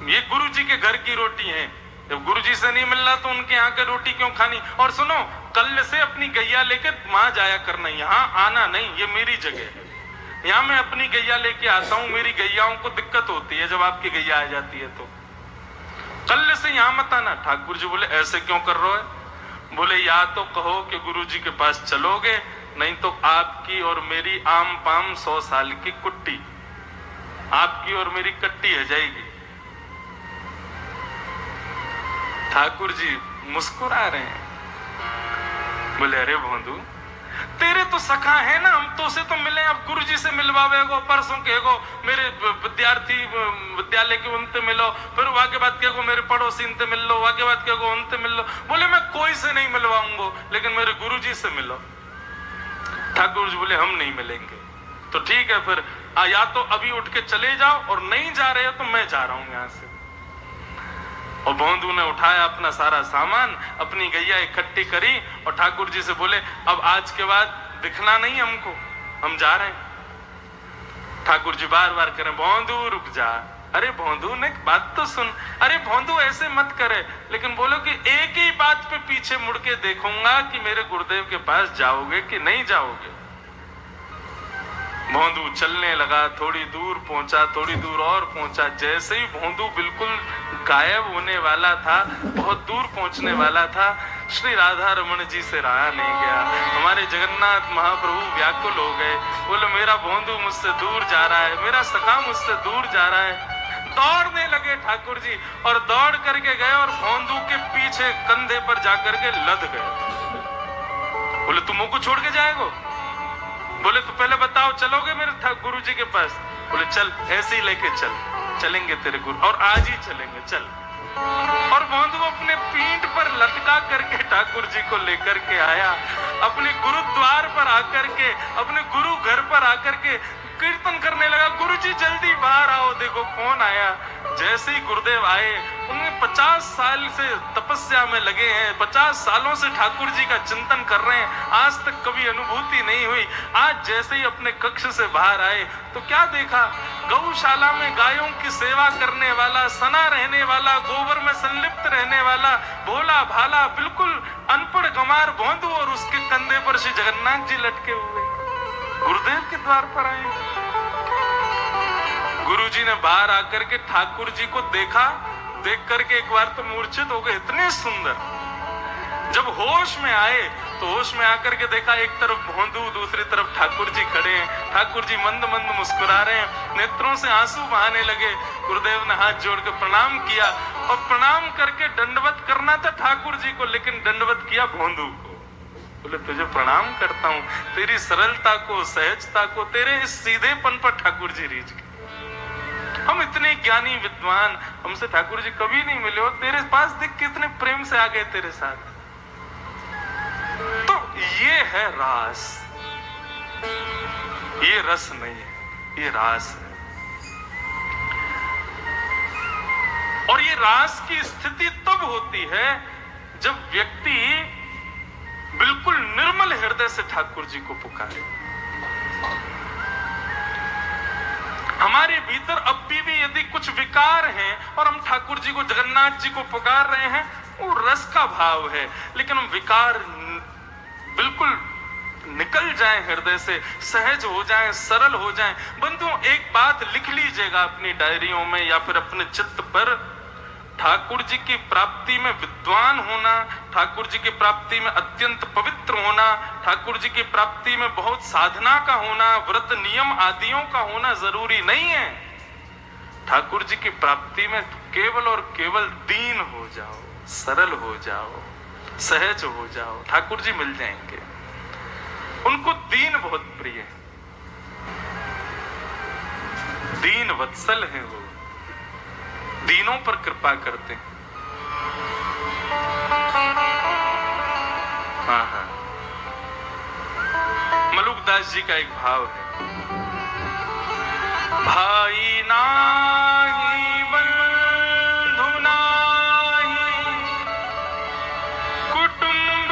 ये गुरु जी के घर की रोटी है, जब गुरु जी से नहीं मिल रहा तो उनके यहाँ की रोटी क्यों खानी? और सुनो कल से अपनी गैया लेके वहां जाया करना, यहाँ आना नहीं, ये मेरी जगह है। यहाँ मैं अपनी गैया लेके आता हूँ, मेरी गैयाओं को दिक्कत होती है जब आपकी गैया आ जाती है, तो कल से यहाँ मत आना। ठाकुर जी बोले ऐसे क्यों कर रहे हो? बोले या तो कहो कि गुरु जी के पास चलोगे, नहीं तो आपकी और मेरी आम पाम 100 साल की कुट्टी, आपकी और मेरी कट्टी है जाएगी। ठाकुर जी मुस्कुरा रहे हैं। बोले अरे भोंदू तेरे तो सखा है ना, हम तो से तो मिले, अब गुरु जी से मिलवावेगो, परसों कहेगो मेरे विद्यार्थी विद्यालय के उनसे मिलो, फिर वाके बाद कहेगो मेरे पड़ोसी उनसे मिल लो, वाके बाद कहेगो उनसे मिल लो। बोले मैं कोई से नहीं मिलवाऊंगो, लेकिन मेरे गुरु जी से मिलो। ठाकुर जी बोले हम नहीं मिलेंगे। तो ठीक है फिर या तो अभी उठ के चले जाओ, और नहीं जा रहे हो तो मैं जा रहा हूं यहां से। और भोंदू ने उठाया अपना सारा सामान, अपनी गैया इकट्ठी करी और ठाकुर जी से बोले अब आज के बाद दिखना नहीं हमको, हम जा रहे हैं। ठाकुर जी बार बार करें भोंदू रुक जा, अरे भोंदू ने बात तो सुन, अरे भोंदू ऐसे मत करे, लेकिन बोलो कि एक ही बात पे पीछे मुड़ के देखूंगा कि मेरे गुरुदेव के पास जाओगे कि नहीं जाओगे। भोंदू चलने लगा, थोड़ी दूर पहुंचा, थोड़ी दूर और पहुंचा। जैसे ही भोंदू बिल्कुल गायब होने वाला था, बहुत दूर पहुंचने वाला था, श्री राधा रमन जी से रहा नहीं गया। हमारे जगन्नाथ महाप्रभु व्याकुल हो गए। बोले मेरा भोंदू मुझसे दूर जा रहा है, मेरा सखा मुझसे दूर जा रहा है। दौड़ने लगे ठाकुर जी और दौड़ करके गए और भोंदू के पीछे कंधे पर जाकर के लद गए। बोले तुम मुझको छोड़ के जाएगो? बोले तो पहले बताओ चलोगे मेरे गुरु जी के पास? बोले चल ऐसे ही लेके चल, चलेंगे तेरे गुरु, और आज ही चलेंगे चल। और भोंदू अपने पीठ पर लटका करके ठाकुर जी को लेकर के आया, अपने गुरुद्वार पर आकर के, अपने गुरु घर पर आकर के कीर्तन करने लगा, गुरु जी जल्दी बाहर आओ, देखो कौन आया। जैसे ही गुरुदेव आए, उन्हें 50 साल से तपस्या में लगे हैं, 50 सालों से ठाकुर जी का चिंतन कर रहे हैं, आज तक कभी अनुभूति नहीं हुई। आज जैसे ही अपने कक्ष से बाहर आए तो क्या देखा? गौशाला में गायों की सेवा करने वाला, सना रहने वाला, गोबर में संलिप्त रहने वाला, भोला भाला बिल्कुल अनपढ़ गंवार भोंदू, और उसके कंधे पर श्री जगन्नाथ जी लटके हुए गुरुदेव के द्वार पर आए। गुरुजी ने बाहर आकर के ठाकुर जी को देखा, देख करके एक बार तो मूर्छित हो गए, इतने सुंदर जब होश में आए तो होश में आकर के देखा एक तरफ भोंदू, दूसरी तरफ ठाकुर जी खड़े हैं। ठाकुर जी मंद मंद मुस्कुरा रहे हैं, नेत्रों से आंसू बहाने लगे। गुरुदेव ने हाथ जोड़ के प्रणाम किया और प्रणाम करके दंडवत करना था ठाकुर जी को, लेकिन दंडवत किया भोंदू को। बोले तुझे प्रणाम करता हूं, तेरी सरलता को, सहजता को, तेरे इस सीधेपन पर ठाकुर जी रीझ गए। हम इतने ज्ञानी विद्वान, हमसे ठाकुर जी कभी नहीं मिले और तेरे पास देख कितने प्रेम से आ गए तेरे साथ। तो ये है रास, ये रस नहीं है, ये रास है। और ये रास की स्थिति तब होती है जब व्यक्ति बिल्कुल निर्मल हृदय से ठाकुर जी को पुकारे। हमारे भीतर अब भी यदि कुछ विकार हैं और हम ठाकुर जी को, जगन्नाथ जी को पुकार रहे हैं, वो रस का भाव है, लेकिन हम विकार बिल्कुल निकल जाएं हृदय से, सहज हो जाएं, सरल हो जाएं। बंधुओं, एक बात लिख लीजिएगा अपनी डायरियों में या फिर अपने चित्त पर, ठाकुर जी की प्राप्ति में विद्वान होना, ठाकुर जी की प्राप्ति में अत्यंत पवित्र होना, ठाकुर जी की प्राप्ति में बहुत साधना का होना, व्रत नियम आदियों का होना जरूरी नहीं है। ठाकुर जी की प्राप्ति में केवल और केवल दीन हो जाओ, सरल हो जाओ, सहज हो जाओ, ठाकुर जी मिल जाएंगे। उनको दीन बहुत प्रिय है, दीन वत्सल है वो, दीनों पर कृपा करते हैं। हाँ हाँ, मलुकदास जी का एक भाव है, भाई नाही बंधु नाही, कुटुंब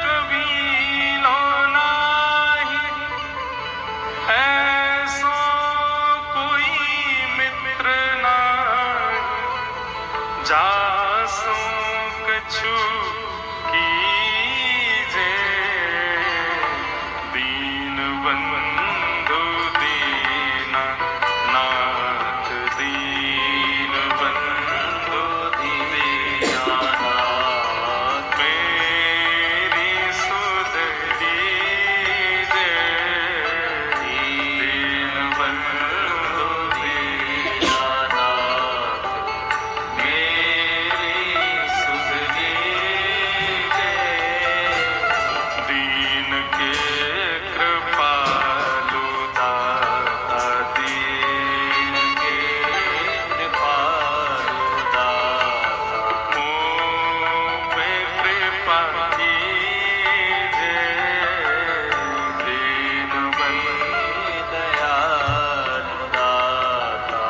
कबीलो नाही, ऐसो कोई मित्र नाही, जासो कछु कीजे, दीन बंधु दीना नाथ, दीन बंधु दीना नाथ, मेरी सुध कीजे, दीन बंधु दीना नाथ, मेरी सुध कीजे, दीन के कृपालु दाता, दीन के कृपालु दाता, मोह पे कृपा कीजे, दीन बंधु दयालु दाता,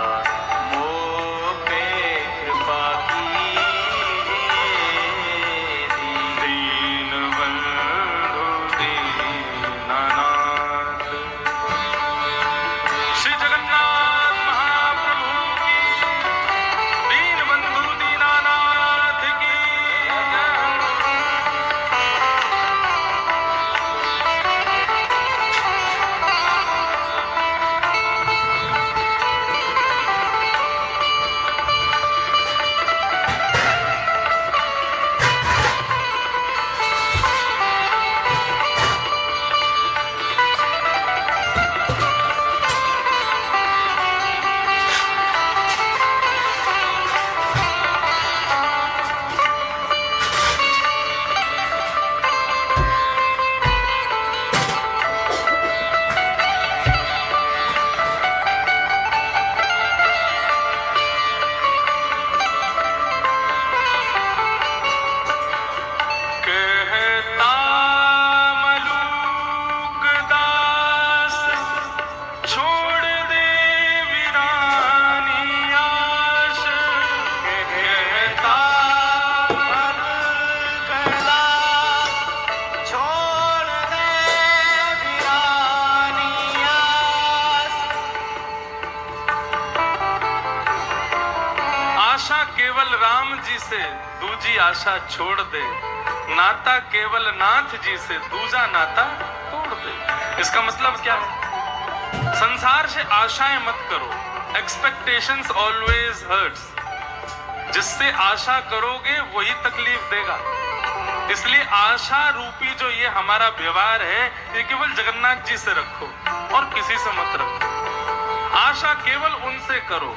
मोह पे कृपा कीजे, दीन बंधु दीनानाथ। श्री जगन्नाथ महाप्रभु की, दीन बंधु दीनानाथ की जय। कहता मलूक दास, छोड़ दे वीरानी आश, कहता मलूक दास, छोड़ दे वीरानी आश। आशा केवल राम जी से, दूजी आशा छोड़ दे, नाता केवल नाथ जी से, दूजा नाता तोड़ दे। इसका मतलब क्या है? संसार से आशाएं मत करो, एक्सपेक्टेशंस ऑलवेज हर्ट्स। जिससे आशा करोगे वही तकलीफ देगा। इसलिए आशा रूपी जो ये हमारा व्यवहार है, ये केवल जगन्नाथ जी से रखो और किसी से मत रखो। आशा केवल उनसे करो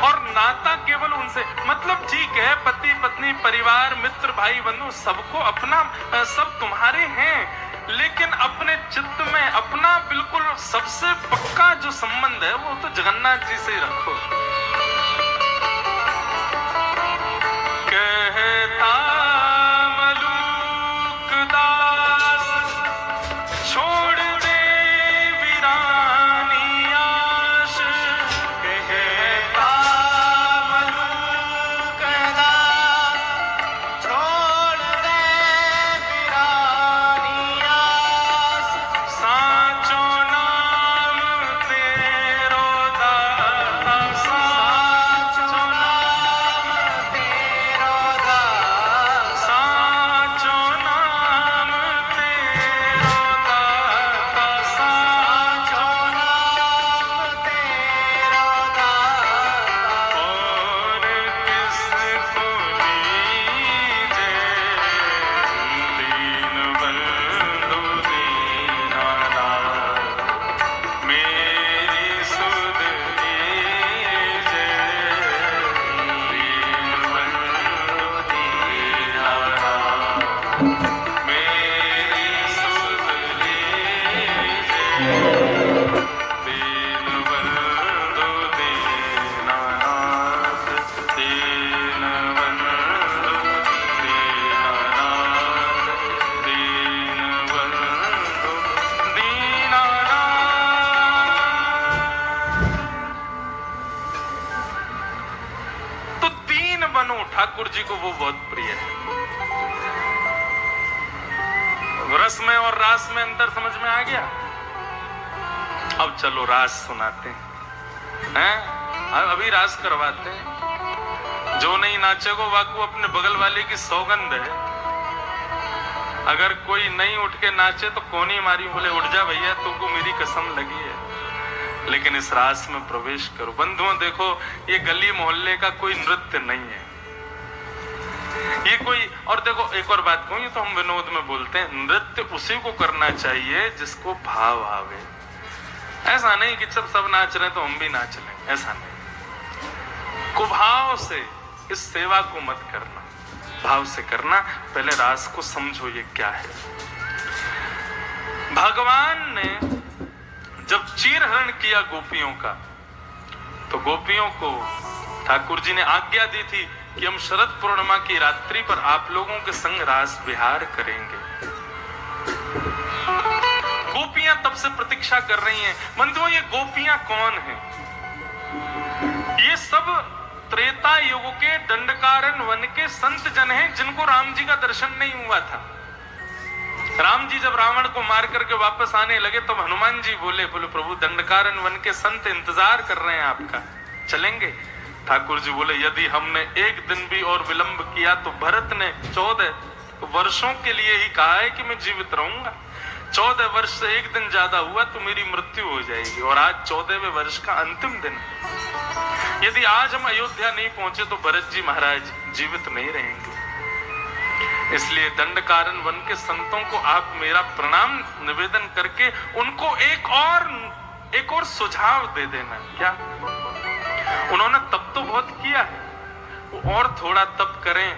और नाता केवल उनसे, मतलब ठीक है, पति पत्नी परिवार मित्र भाई बंधु सबको अपना, सब तुम्हारे हैं, लेकिन अपने चित्त में अपना बिल्कुल सबसे पक्का जो संबंध है वो तो जगन्नाथ जी से ही रखो। कहता मलूकदास छोड़ दे वीरानी आश, कहता मलूकदास छोड़ दे वीरानी आस, साचो नाम तेरो दाता, साचो नाम तेरो दाता, साचो नाम तेरो दाता, साचो नाम तेरो दाता, और किसको लीजे दीन बंधु दीनानाथ, मेरी सुध लीजे दीन बंधु दीनानाथ, मेरी सुध लीजे दीन बंधु दीनानाथ, दीन बंधु दीनानाथ, दीन बंधु दीनानाथ। तो दीन बनो, ठाकुर जी को वो बहुत प्रिय है। रस में और रास में अंतर समझ में आ गया? अब चलो रास सुनाते हैं, अभी रास करवाते हैं। जो नहीं नाचेगो वाकू अपने बगल वाले की सौगंध है। अगर कोई नहीं उठ के नाचे तो कोनी मारी, बोले उठ जा भैया, तुमको मेरी कसम लगी है। लेकिन इस रास में प्रवेश करो। बंधुओं देखो, ये गली मोहल्ले का कोई नृत्य नहीं है, ये कोई, और देखो एक और बात कहूं, ये तो हम विनोद में बोलते हैं, नृत्य उसी को करना चाहिए जिसको भाव आवे। ऐसा नहीं कि जब सब नाच रहे तो हम भी नाच लें, ऐसा नहीं। कुभाव से इस सेवा को मत करना, भाव से करना। पहले रास को समझो ये क्या है। भगवान ने जब चीरहरण किया गोपियों का, तो गोपियों को ठाकुर जी ने आज्ञा दी थी कि हम शरद पूर्णिमा की रात्रि पर आप लोगों के संग रास विहार करेंगे। गोपियां तब से प्रतीक्षा कर रही हैं। बंधुओं, ये गोपियां कौन हैं? ये सब त्रेता युग के दंडकारण्य वन के संत जन हैं, जिनको राम जी का दर्शन नहीं हुआ था। राम जी जब रावण को मार करके वापस आने लगे, तब हनुमान जी बोले प्रभु, दंडकारण्य वन के संत इंतजार कर रहे हैं आपका, चलेंगे? ठाकुर जी बोले, यदि हमने एक दिन भी और विलंब किया तो भरत ने 14 वर्षों के लिए ही कहा है कि मैं जीवित रहूंगा। 14 वर्ष से एक दिन ज्यादा हुआ तो मेरी मृत्यु हो जाएगी, और आज 14वें वर्ष का अंतिम दिन। यदि आज हम अयोध्या नहीं पहुंचे तो भरत जी महाराज जीवित नहीं रहेंगे। इसलिए दंडकारण्य वन के संतों को आप मेरा प्रणाम निवेदन करके उनको एक और सुझाव दे देना। क्या? उन्होंने तप तो बहुत किया है, वो और थोड़ा तप करें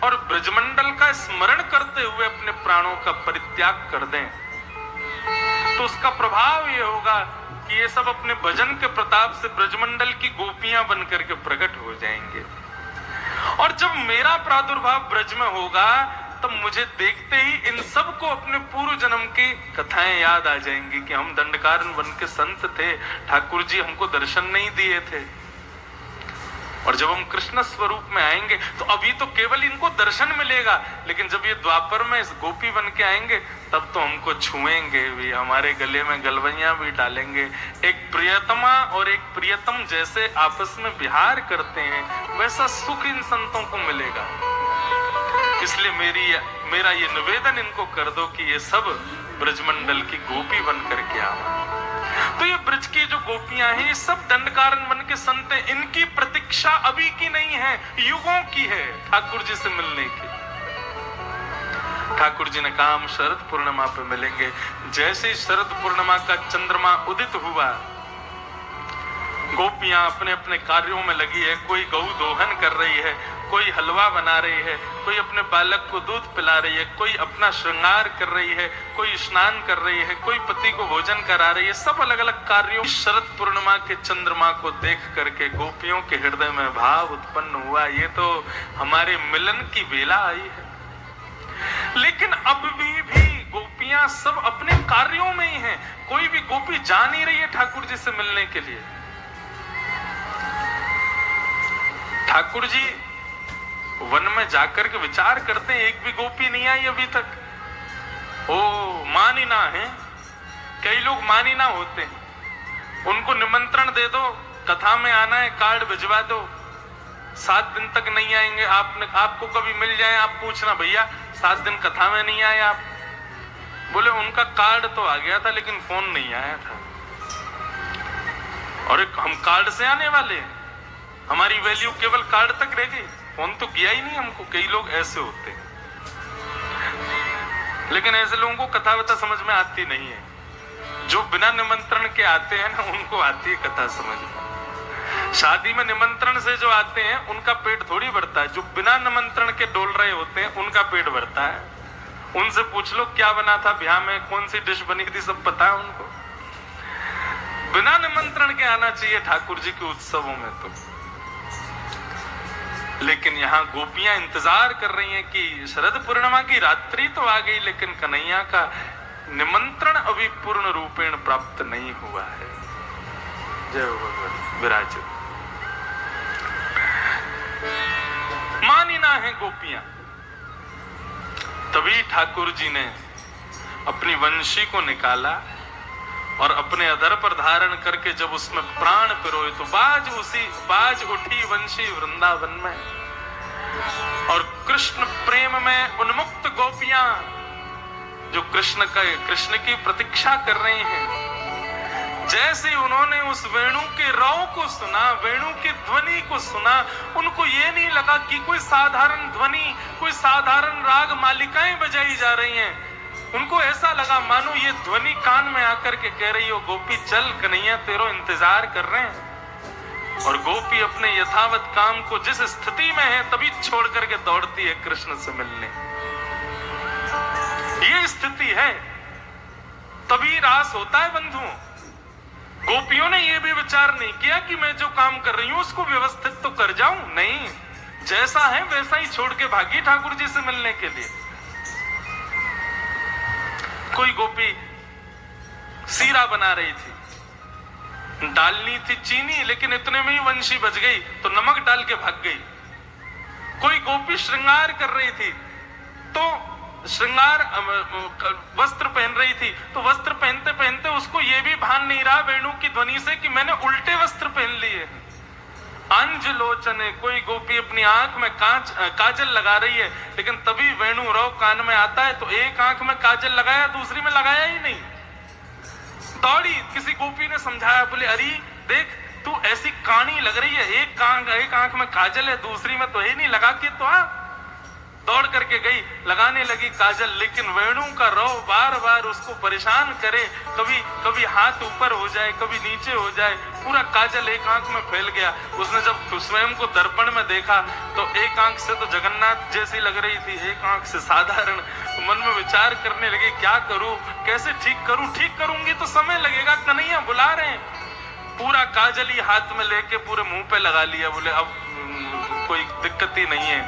और ब्रजमंडल का स्मरण करते हुए अपने प्राणों का परित्याग कर दें, तो उसका प्रभाव ये होगा कि ये सब अपने भजन के प्रताप से ब्रजमंडल की गोपियां बनकर के प्रकट हो जाएंगे। और जब मेरा प्रादुर्भाव ब्रज में होगा, तब मुझे देखते ही इन सबको अपने पूर्व जन्म की कथाएं याद आ जाएंगी कि हम दंडकारण्य वन के संत थे, ठाकुर जी हमको दर्शन नहीं दिए थे। और जब हम कृष्ण स्वरूप में आएंगे तो अभी तो केवल इनको दर्शन मिलेगा, लेकिन जब ये द्वापर में इस गोपी बन के आएंगे तब तो हमको छुएंगे भी, हमारे गले में गलवैया भी डालेंगे। एक प्रियतमा और एक प्रियतम जैसे आपस में विहार करते हैं, वैसा सुख इन संतों को मिलेगा। इसलिए मेरा ये निवेदन इनको कर दो कि ये सब ब्रजमंडल की गोपी बन करके आओ। तो ये ब्रज की जो गोपियां हैं, ये सब दंडकारण्य वन के संत हैं। इनकी प्रतीक्षा अभी की नहीं है, युगों की है ठाकुर जी से मिलने की। ठाकुर जी ने कहा हम शरद पूर्णिमा पे मिलेंगे। जैसे ही शरद पूर्णिमा का चंद्रमा उदित हुआ, गोपियां अपने अपने कार्यों में लगी है। कोई गौ दोहन कर रही है, कोई हलवा बना रही है, कोई अपने बालक को दूध पिला रही है, कोई अपना श्रृंगार कर रही है, कोई स्नान कर रही है, कोई पति को भोजन करा रही है। सब अलग अलग कार्यों। शरद पूर्णिमा के चंद्रमा को देख करके गोपियों के हृदय में भाव उत्पन्न हुआ, ये तो हमारे मिलन की बेला आई है। लेकिन अब भी गोपियां सब अपने कार्यों में ही हैं। कोई भी गोपी जा नहीं रही है ठाकुर जी से मिलने के लिए। ठाकुर जी वन में जाकर के विचार करते हैं, एक भी गोपी नहीं आई अभी तक। ओ मानिना है, कई लोग मानिना होते हैं, उनको निमंत्रण दे दो, कथा में आना है, कार्ड भिजवा दो, 7 दिन तक नहीं आएंगे। आपको कभी मिल जाए, आप पूछना भैया 7 दिन कथा में नहीं आए आप? बोले उनका कार्ड तो आ गया था लेकिन फोन नहीं आया था। और हम कार्ड से आने वाले हैं, हमारी वैल्यू केवल कार्ड तक रह गई, फोन तो किया ही नहीं हमको। कई लोग ऐसे होते हैं, लेकिन ऐसे लोगों को कथा वथा समझ में आती नहीं है। जो बिना निमंत्रण के आते हैं ना, उनको आती है कथा समझ में। शादी में निमंत्रण से जो आते हैं उनका पेट थोड़ी भरता है, जो बिना निमंत्रण के डोल रहे होते हैं उनका पेट भरता है। उनसे पूछ लो क्या बना था ब्याह में, कौन सी डिश बनी थी, सब पता है उनको। बिना निमंत्रण के आना चाहिए ठाकुर जी के उत्सवों में तो। लेकिन यहाँ गोपियां इंतजार कर रही हैं कि शरद पूर्णिमा की रात्रि तो आ गई, लेकिन कन्हैया का निमंत्रण अभी पूर्ण रूपेण प्राप्त नहीं हुआ है। जय भगवान विराज। मानिना है गोपियां। तभी ठाकुर जी ने अपनी वंशी को निकाला और अपने अधर पर धारण करके जब उसमें प्राण पिरोए तो बाज उठी वंशी वृंदावन में। और कृष्ण प्रेम में उन्मुक्त गोपियां जो कृष्ण की प्रतीक्षा कर रही हैं, जैसे उन्होंने उस वेणु के रौ को सुना, वेणु की ध्वनि को सुना, उनको ये नहीं लगा कि कोई साधारण ध्वनि, कोई साधारण राग मालिकाएं बजाई जा रही हैं। उनको ऐसा लगा मानो ये ध्वनि कान में आकर के कह रही हो, गोपी चल, कन्हैया तेरो इंतजार कर रहे हैं। और गोपी अपने यथावत काम को जिस स्थिति में है तभी छोड़ करके दौड़ती है कृष्ण से मिलने। ये स्थिति है, तभी रास होता है बंधुओं। गोपियों ने ये भी विचार नहीं किया कि मैं जो काम कर रही हूं उसको व्यवस्थित तो कर जाऊं, नहीं, जैसा है वैसा ही छोड़ के भागी ठाकुर जी से मिलने के लिए। कोई गोपी सीरा बना रही थी, डालनी थी चीनी, लेकिन इतने में ही वंशी बच गई तो नमक डाल के भाग गई। कोई गोपी श्रृंगार कर रही थी तो श्रृंगार वस्त्र पहन रही थी, तो वस्त्र पहनते पहनते उसको ये भी भान नहीं रहा वेणु की ध्वनि से कि मैंने उल्टे वस्त्र पहन लिए। अंज लोचने, कोई गोपी अपनी आंख में काजल लगा रही है, लेकिन तभी वेणु रौ कान में आता है तो एक आंख में काजल लगाया, दूसरी में लगाया ही नहीं। दौड़ी, किसी गोपी ने समझाया, बोले अरे देख तू ऐसी कानी लग रही है, एक आंख में काजल है, दूसरी में तो है नहीं, लगा के तो आ। दौड़ करके गई, लगाने लगी काजल, लेकिन वेणु का रौ बार बार उसको परेशान करे, कभी हाथ ऊपर हो जाए, कभी नीचे हो जाए, पूरा काजल एक आंख में फैल गया। उसने जब स्वयं को दर्पण में देखा तो एक आंख से तो जगन्नाथ जैसी लग रही थी, एक आंख से साधारण। मन में विचार करने लगी क्या करूं, कैसे ठीक करूं, ठीक करूंगी तो समय लगेगा, कन्हैया बुला रहे हैं। पूरा काजल ही हाथ में लेके पूरे मुंह पे लगा लिया। बोले अब कोई दिक्कत ही नहीं है,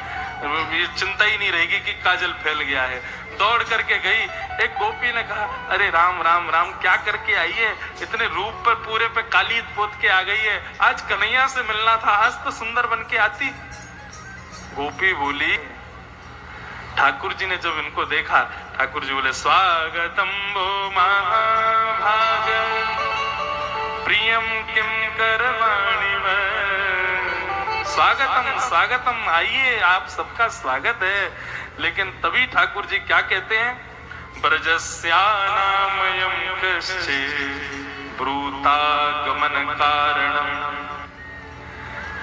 ये चिंता ही नहीं रहेगी कि काजल फैल गया है। दौड़ करके गई, एक गोपी ने कहा अरे राम राम राम, क्या करके आई है, इतने रूप पर पूरे पे काली पोत के आ गई है, आज कन्हैया से मिलना था, आज तो सुंदर बन के आती। गोपी बोली, ठाकुर जी ने जब इनको देखा, ठाकुर जी बोले स्वागतम वो महाभाग प्रियम किम करवाणी स्वागतम स्वागतम, आइए, आप सबका स्वागत है। लेकिन तभी ठाकुर जी क्या कहते हैं, ब्रजस्यानामयं कश्चित् ब्रूतागमन कारणम।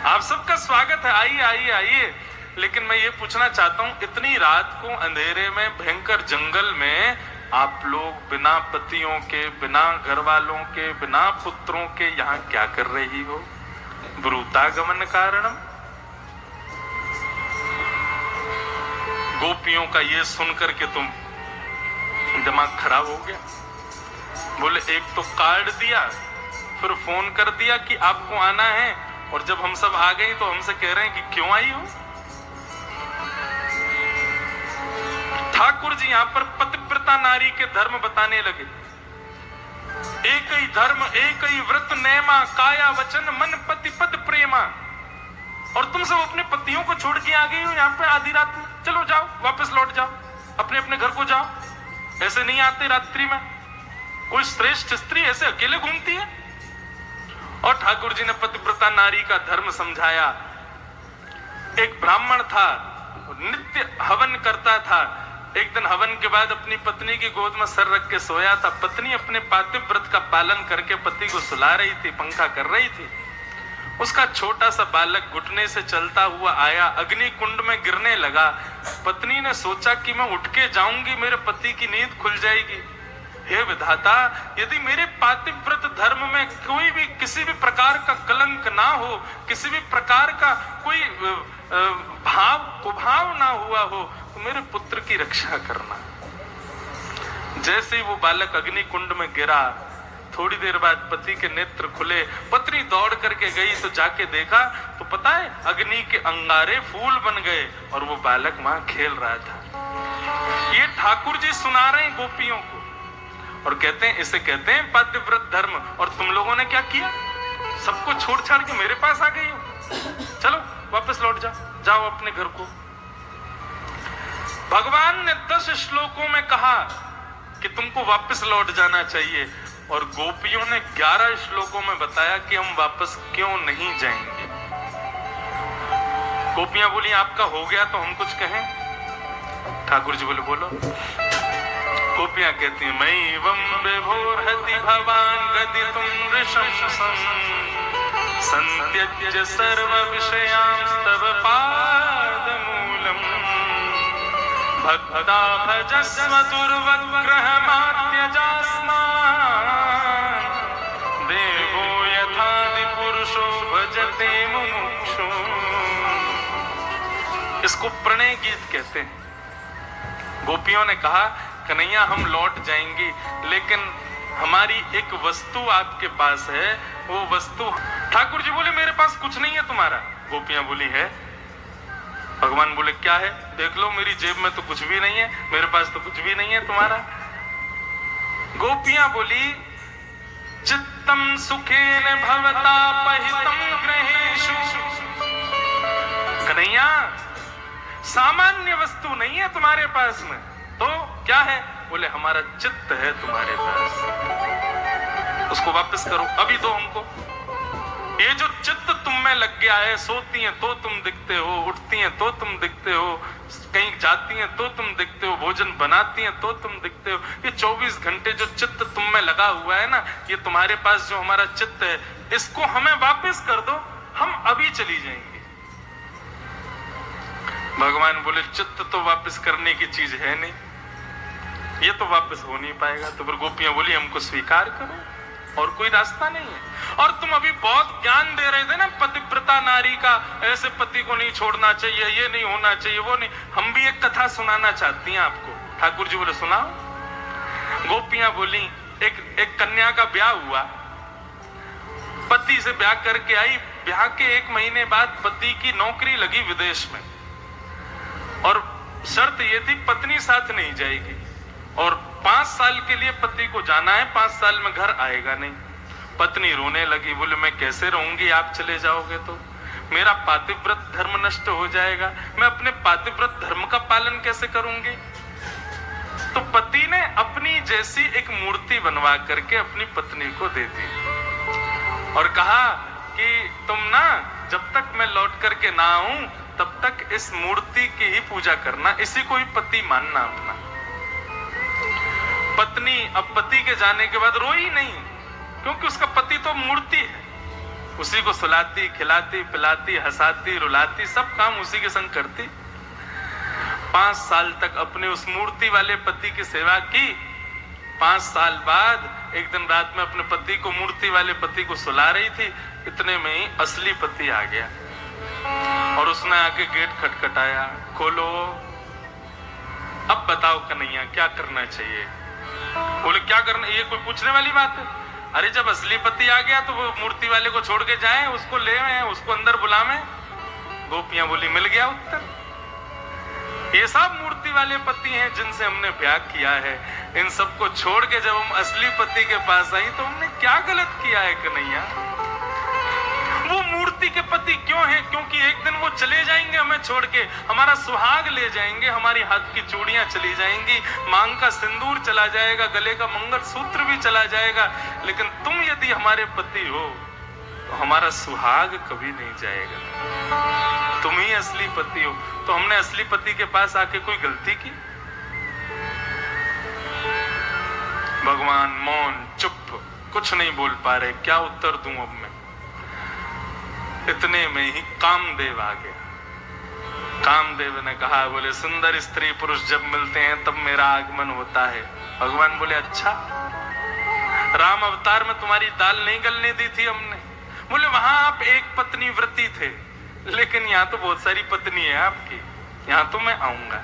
आप सबका स्वागत है, आइए आइए आइए। लेकिन मैं ये पूछना चाहता हूं, इतनी रात को अंधेरे में भयंकर जंगल में आप लोग बिना पतियों के, बिना घर वालों के, बिना पुत्रों के यहाँ क्या कर रही हो? ब्रूतागमन कारणम। गोपियों का ये सुनकर के तुम दिमाग खराब हो गया। बोले एक तो कार्ड दिया, फिर फोन कर दिया कि आपको आना है, और जब हम सब आ गए तो हमसे कह रहे हैं कि क्यों आई हो? ठाकुर जी यहाँ पर पतिव्रता नारी के धर्म बताने लगे। एक ही धर्म, एक ही व्रत नेमा, काया वचन मन पति पद प्रेमा। और तुम सब अपने पतियों को छोड़ के आ गई हो यहाँ पे आधी रात में। चलो जाओ, वापस लौट जाओ, अपने अपने घर को जाओ। ऐसे नहीं आते रात्रि में। कोई श्रेष्ठ स्त्री ऐसे अकेले घूमती है? और ठाकुर जी ने पतिव्रता नारी का धर्म समझाया। एक ब्राह्मण था, नित्य हवन करता था। एक दिन हवन के बाद अपनी पत्नी की गोद में सर रख के सोया था। पत्नी अपने पातिव्रत का पालन करके पति को सुला रही थी, पंखा कर रही थी। उसका छोटा सा बालक घुटने से चलता हुआ आया, अग्नि कुंड में गिरने लगा। पत्नी ने सोचा कि मैं उठ के जाऊंगी, मेरे पति की नींद खुल जाएगी। हे विधाता, यदि मेरे पातिव्रत धर्म में कोई भी किसी भी प्रकार का कलंक ना हो, किसी भी प्रकार का कोई भाव कुभाव ना हुआ हो, तो मेरे पुत्र की रक्षा करना। जैसे ही वो बालक अग्नि कुंड में गिरा, थोड़ी देर बाद पति के नेत्र खुले। पत्नी दौड़ करके गई तो जाके देखा तो पता है अग्नि के अंगारे फूल बन गए और वो बालक वहां खेल रहा था। ये ठाकुर जी सुना रहे हैं गोपियों को और कहते हैं, इसे कहते हैं पातिव्रत धर्म। और तुम लोगों ने क्या किया? सबको छोड़ छाड़ के मेरे पास आ गई हो। चलो वापस लौट जाओ, जाओ अपने घर को। भगवान ने 10 श्लोकों में कहा कि तुमको वापस लौट जाना चाहिए, और गोपियों ने 11 श्लोकों में बताया कि हम वापस क्यों नहीं जाएंगे। गोपियां बोली आपका हो गया तो हम कुछ कहें। ठाकुर जी बोले बोलो। गोपियां कहती हैं, मयि वम विभोर्हति भवान गदितुं ऋषं संत्यज्य सर्व विषयांस्तव पादमूलम् भक्ता भजस्व दुर्वग्रहमात्यजास्मान् देवो यथादि पुरुषो भजते मुमुक्षु। इसको प्रणय गीत कहते हैं। गोपियों ने कहा कन्हैया हम लौट जाएंगी, लेकिन हमारी एक वस्तु आपके पास है। वो वस्तु, ठाकुर जी बोले मेरे पास कुछ नहीं है तुम्हारा। गोपियां बोली है। भगवान बोले क्या है? देख लो मेरी जेब में तो कुछ भी नहीं है, मेरे पास तो कुछ भी नहीं है तुम्हारा। गोपियां बोली चित्तम सुखेन भवता पहितम गृहेषु। कन्हैया सामान्य वस्तु नहीं है तुम्हारे पास में, तो क्या है? बोले हमारा चित्त है तुम्हारे पास, उसको वापस करो, अभी दो हमको। ये जो चित्त तुम में लग गया है, सोती हैं तो तुम दिखते हो, उठती हैं तो तुम दिखते हो, कहीं जाती हैं तो तुम दिखते हो, भोजन बनाती हैं तो तुम दिखते हो। ये 24 घंटे जो चित्त तुम में लगा हुआ है ना, ये तुम्हारे पास जो हमारा चित्त है, इसको हमें वापस कर दो, हम अभी चली जाएंगे। भगवान बोले चित्त तो वापस करने की चीज है नहीं, ये तो वापस हो नहीं पाएगा। तो फिर गोपियां बोली हमको स्वीकार करो, और कोई रास्ता नहीं है। और तुम अभी बहुत ज्ञान दे रहे थे ना पतिव्रता नारी का, ऐसे पति को नहीं छोड़ना चाहिए, ये नहीं होना चाहिए, वो नहीं। हम भी एक कथा सुनाना चाहती हैं आपको। ठाकुर जी बोले सुनाओ। गोपियां बोली एक कन्या का ब्याह हुआ, पति से ब्याह करके आई। ब्याह के 1 महीने बाद पति की नौकरी लगी विदेश में, और शर्त ये थी पत्नी साथ नहीं जाएगी, और 5 साल के लिए पति को जाना है, 5 साल में घर आएगा नहीं। पत्नी रोने लगी, बोले मैं कैसे रहूंगी, आप चले जाओगे तो मेरा पातिव्रत धर्म नष्ट हो जाएगा, मैं अपने पातिव्रत धर्म का पालन कैसे करूंगी। तो पति ने अपनी जैसी एक मूर्ति बनवा करके अपनी पत्नी को दे दी और कहा कि तुम ना जब तक मैं लौट करके ना आऊं तब तक इस मूर्ति की ही पूजा करना, इसी को ही पति मानना अपना। पत्नी अब पति के जाने के बाद रोई नहीं, क्योंकि उसका पति तो मूर्ति है, उसी को सुलाती, खिलाती, पिलाती, हंसाती, रुलाती, सब काम उसी के संग करती। 5 साल तक अपने उस मूर्ति वाले पति की सेवा की। 5 साल बाद एक दिन रात में अपने पति को, मूर्ति वाले पति को सुला रही थी, इतने में ही असली पति आ गया और उसने आके गेट खटखटाया, खोलो, अब बताओ कन्हैया क्या करना चाहिए। बोले क्या करना, ये कोई पूछने वाली बात है? अरे जब असली पति आ गया तो वो मूर्ति वाले को छोड़ के जाएं, उसको ले आए, उसको अंदर बुलावें। गोपियां बोली मिल गया उत्तर। ये सब मूर्ति वाले पति हैं जिनसे हमने ब्याह किया है। इन सबको छोड़ के जब हम असली पति के पास आई तो हमने क्या गलत किया है कन्हैया? वो मूर्ति के पति क्यों हैं? क्योंकि एक दिन वो चले जाएंगे हमें छोड़ के, हमारा सुहाग ले जाएंगे, हमारी हाथ की चूड़ियां चली जाएंगी, मांग का सिंदूर चला जाएगा, गले का मंगलसूत्र भी चला जाएगा। लेकिन तुम यदि हमारे पति हो तो हमारा सुहाग कभी नहीं जाएगा। तुम ही असली पति हो। तो हमने असली पति के पास आके कोई गलती की? भगवान मौन, चुप, कुछ नहीं बोल पा रहे, क्या उत्तर दूं अब मैं? इतने में ही कामदेव आ गया। कामदेव ने कहा, बोले सुंदर स्त्री पुरुष जब मिलते हैं तब मेरा आगमन होता है। भगवान बोले अच्छा, राम अवतार में तुम्हारी दाल नहीं गलने दी थी हमने? बोले वहां आप एक पत्नी व्रती थे, लेकिन यहाँ तो बहुत सारी पत्नी है आपकी, यहाँ तो मैं आऊंगा।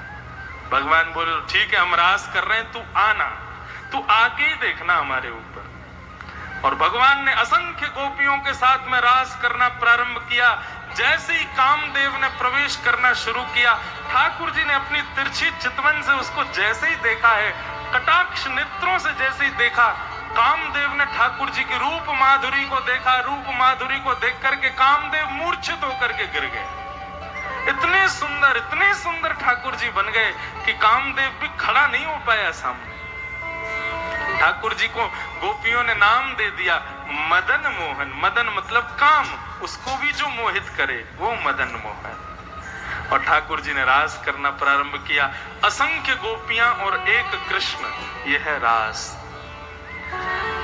भगवान बोले ठीक है, हम रास कर रहे हैं, तू आना, तू आके ही देखना हमारे ऊपर। और भगवान ने असंख्य गोपियों के साथ में रास करना प्रारंभ किया। जैसे ही कामदेव ने प्रवेश करना शुरू किया, ठाकुर जी ने अपनी तिरछी चितवन से उसको जैसे ही देखा है, कटाक्ष नेत्रों से जैसे ही देखा, कामदेव ने ठाकुर जी की रूप माधुरी को देखा। रूप माधुरी को देख करके कामदेव मूर्छित होकर के गिर गए। इतने सुंदर ठाकुर जी बन गए कि कामदेव भी खड़ा नहीं हो पाया सामने। ठाकुर जी को गोपियों ने नाम दे दिया मदन मोहन। मदन मतलब काम, उसको भी जो मोहित करे वो मदन मोहन। और ठाकुर जी ने रास करना प्रारंभ किया। असंख्य गोपियां और एक कृष्ण, यह है रास।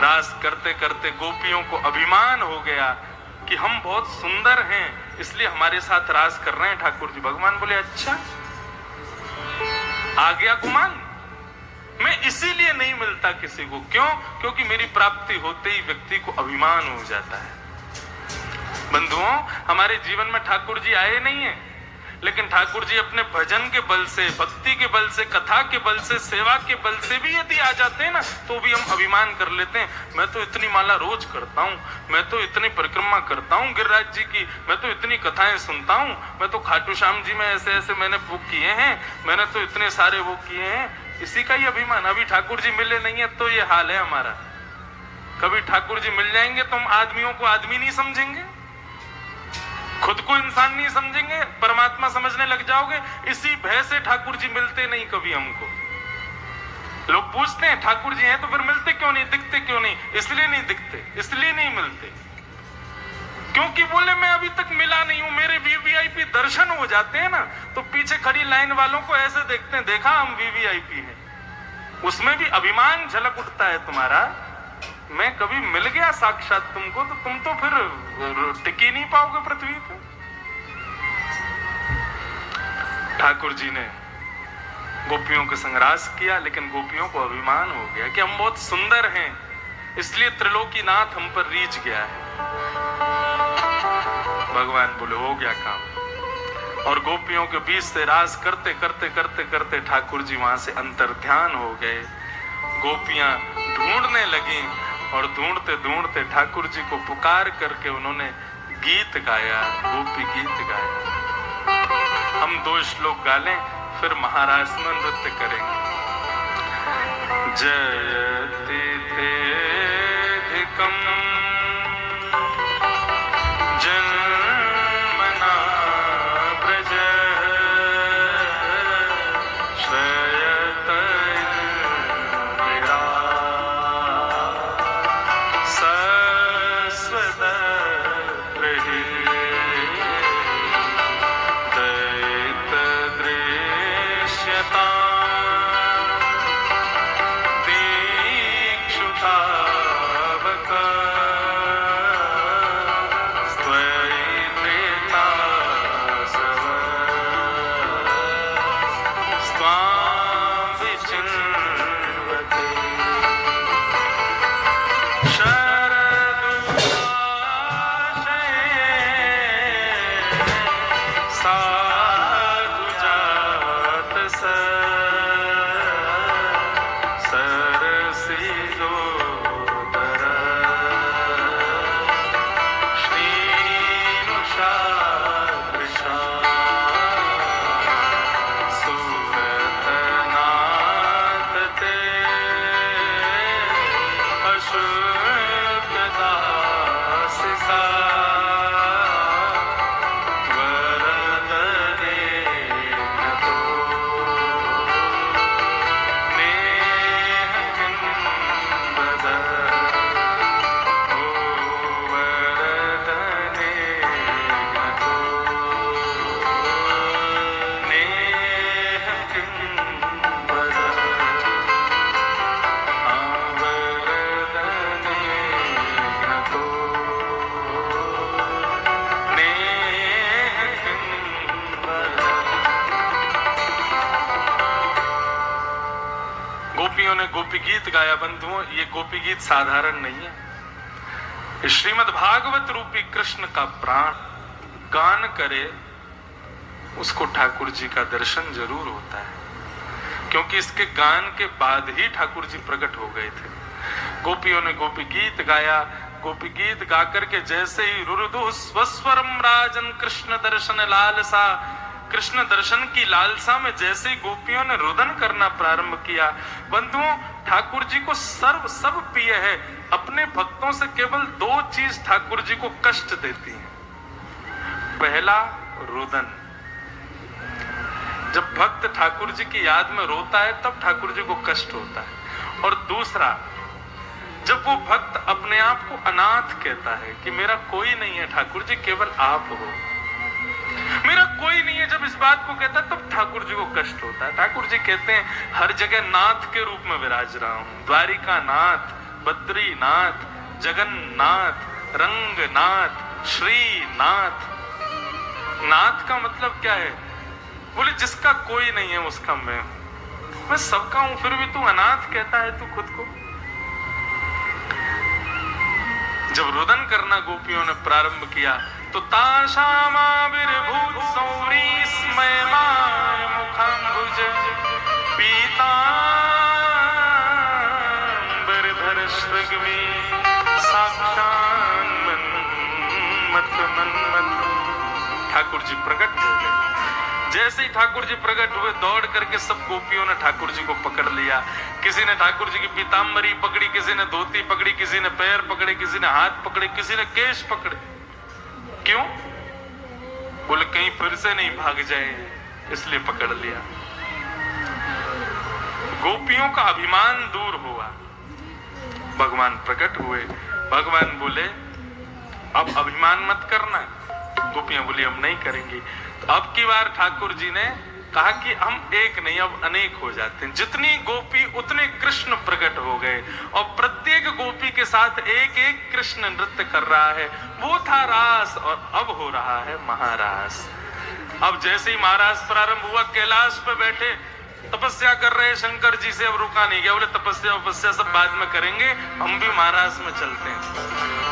रास करते करते गोपियों को अभिमान हो गया कि हम बहुत सुंदर हैं, इसलिए हमारे साथ रास कर रहे हैं ठाकुर जी। भगवान बोले अच्छा, आ गया गुमान। मैं इसीलिए नहीं मिलता किसी को। क्यों? क्योंकि मेरी प्राप्ति होते ही व्यक्ति को अभिमान हो जाता है। बंधुओं, हमारे जीवन में ठाकुर जी आए नहीं है, लेकिन ठाकुर जी अपने भजन के बल से, भक्ति के बल से, कथा के बल से, सेवा के बल से भी यदि आ जाते हैं ना, तो भी हम अभिमान कर लेते हैं। मैं तो इतनी माला रोज करता हूँ, मैं तो इतनी परिक्रमा करता हूँ गिरिराज जी की, मैं तो इतनी कथाएं सुनता हूँ, मैं तो खाटू श्याम जी में ऐसे ऐसे मैंने वो किए हैं, मैंने तो इतने सारे वो किए हैं। इसी का ही अभिमान। अभी ठाकुर जी मिले नहीं है तो ये हाल है हमारा। कभी ठाकुर जी मिल जाएंगे तो हम आदमियों को आदमी नहीं समझेंगे, खुद को इंसान नहीं समझेंगे, परमात्मा समझने लग जाओगे। इसी भय से ठाकुर जी मिलते नहीं कभी हमको। लोग पूछते हैं ठाकुर जी हैं तो फिर मिलते क्यों नहीं, दिखते क्यों नहीं? इसलिए नहीं दिखते, इसलिए नहीं मिलते, क्योंकि बोले मैं अभी तक मिला नहीं हूं। मेरे वीवीआईपी दर्शन हो जाते हैं ना, तो पीछे खड़ी लाइन वालों को ऐसे देखते हैं, देखा हम वीवीआईपी हैं। उसमें भी अभिमान झलक उठता है तुम्हारा। मैं कभी मिल गया साक्षात तुमको तो तुम तो फिर टिक ही नहीं पाओगे पृथ्वी पे। ठाकुर जी ने गोपियों के संग रास किया, लेकिन गोपियों को अभिमान हो गया कि हम बहुत सुंदर हैं, इसलिए त्रिलोकीनाथ हम पर रीझ गया है। भगवान बोले हो गया काम। और गोपियों के बीच से रास करते करते करते करते ठाकुर जी वहां से अंतर्ध्यान हो गए। गोपियां ढूंढने लगी और ढूंढते ढूंढते ठाकुर जी को पुकार करके उन्होंने गीत गाया, गोपी गीत गाया। हम 2 श्लोक गा लें, फिर महारास में नृत्य करेंगे। जयति तेधिकम जन्मना व्रज श्रयत इंदिरा सस्वत दैत दृश्यता दीक्षुता गोपी गीत गाया। बंधुओं, ये गोपी गीत साधारण नहीं है। श्रीमद् भागवत रूपी कृष्ण का प्राण गान करे उसको ठाकुर जी का दर्शन जरूर होता है, क्योंकि इसके गान के बाद ही ठाकुर जी प्रकट हो गए थे। गोपियों ने गोपी गीत गाया। गोपी गीत गाकर के जैसे ही रुरुदु स्वस्वरम राजन कृष्ण दर्शन लालसा, कृष्ण दर्शन की लालसा में जैसे ही गोपियों ने रुदन करना प्रारंभ किया, बंधुओं ठाकुर जी को सब प्रिय है। अपने भक्तों से केवल दो चीज ठाकुर जी को कष्ट देती है। पहला, रुदन। जब भक्त ठाकुर जी की याद में रोता है तब ठाकुर जी को कष्ट होता है। और दूसरा, जब वो भक्त अपने आप को अनाथ कहता है कि मेरा कोई नहीं है ठाकुर जी, केवल आप हो, मेरा कोई नहीं है, जब इस बात को कहता है तब ठाकुर जी को कष्ट होता है। ठाकुर जी कहते हैं हर जगह नाथ के रूप में विराज रहा हूं, द्वारिका नाथ, बद्रीनाथ, जगन्नाथ, रंगनाथ, श्रीनाथ। नाथ का मतलब क्या है? बोले जिसका कोई नहीं है उसका मैं हूं। मैं सबका हूं, फिर भी तू अनाथ कहता है तू खुद को। जब रुदन करना गोपियों ने प्रारंभ किया तो ताशामाविर्भूत सौरी स्मयमान मुखाम्बुज पीतांबरधर श्रृग्वी साक्षान् मन्मथ। ठाकुर जी प्रकट हो गए। जैसे ही ठाकुर जी प्रकट हुए, दौड़ करके सब गोपियों ने ठाकुर जी को पकड़ लिया। किसी ने ठाकुर जी की पीतांबरी पकड़ी, किसी ने धोती पकड़ी, किसी ने पैर पकड़े, किसी ने हाथ पकड़े, किसी ने केश पकड़े। क्यों? बोले कहीं फिर से नहीं भाग जाए, इसलिए पकड़ लिया। गोपियों का अभिमान दूर हुआ, भगवान प्रकट हुए। भगवान बोले अब अभिमान मत करना। गोपियां बोली हम नहीं करेंगी। तो अब की बार ठाकुर जी ने कहा कि हम एक नहीं अब अनेक हो जाते हैं। जितनी गोपी उतने कृष्ण प्रकट हो गए और प्रत्येक गोपी के साथ एक एक कृष्ण नृत्य कर रहा है। वो था रास और अब हो रहा है महारास। अब जैसे ही महारास प्रारंभ हुआ, कैलाश पे बैठे तपस्या कर रहे शंकर जी से अब रुका नहीं गया। बोले तपस्या सब बाद में करेंगे, हम भी महारास में चलते हैं।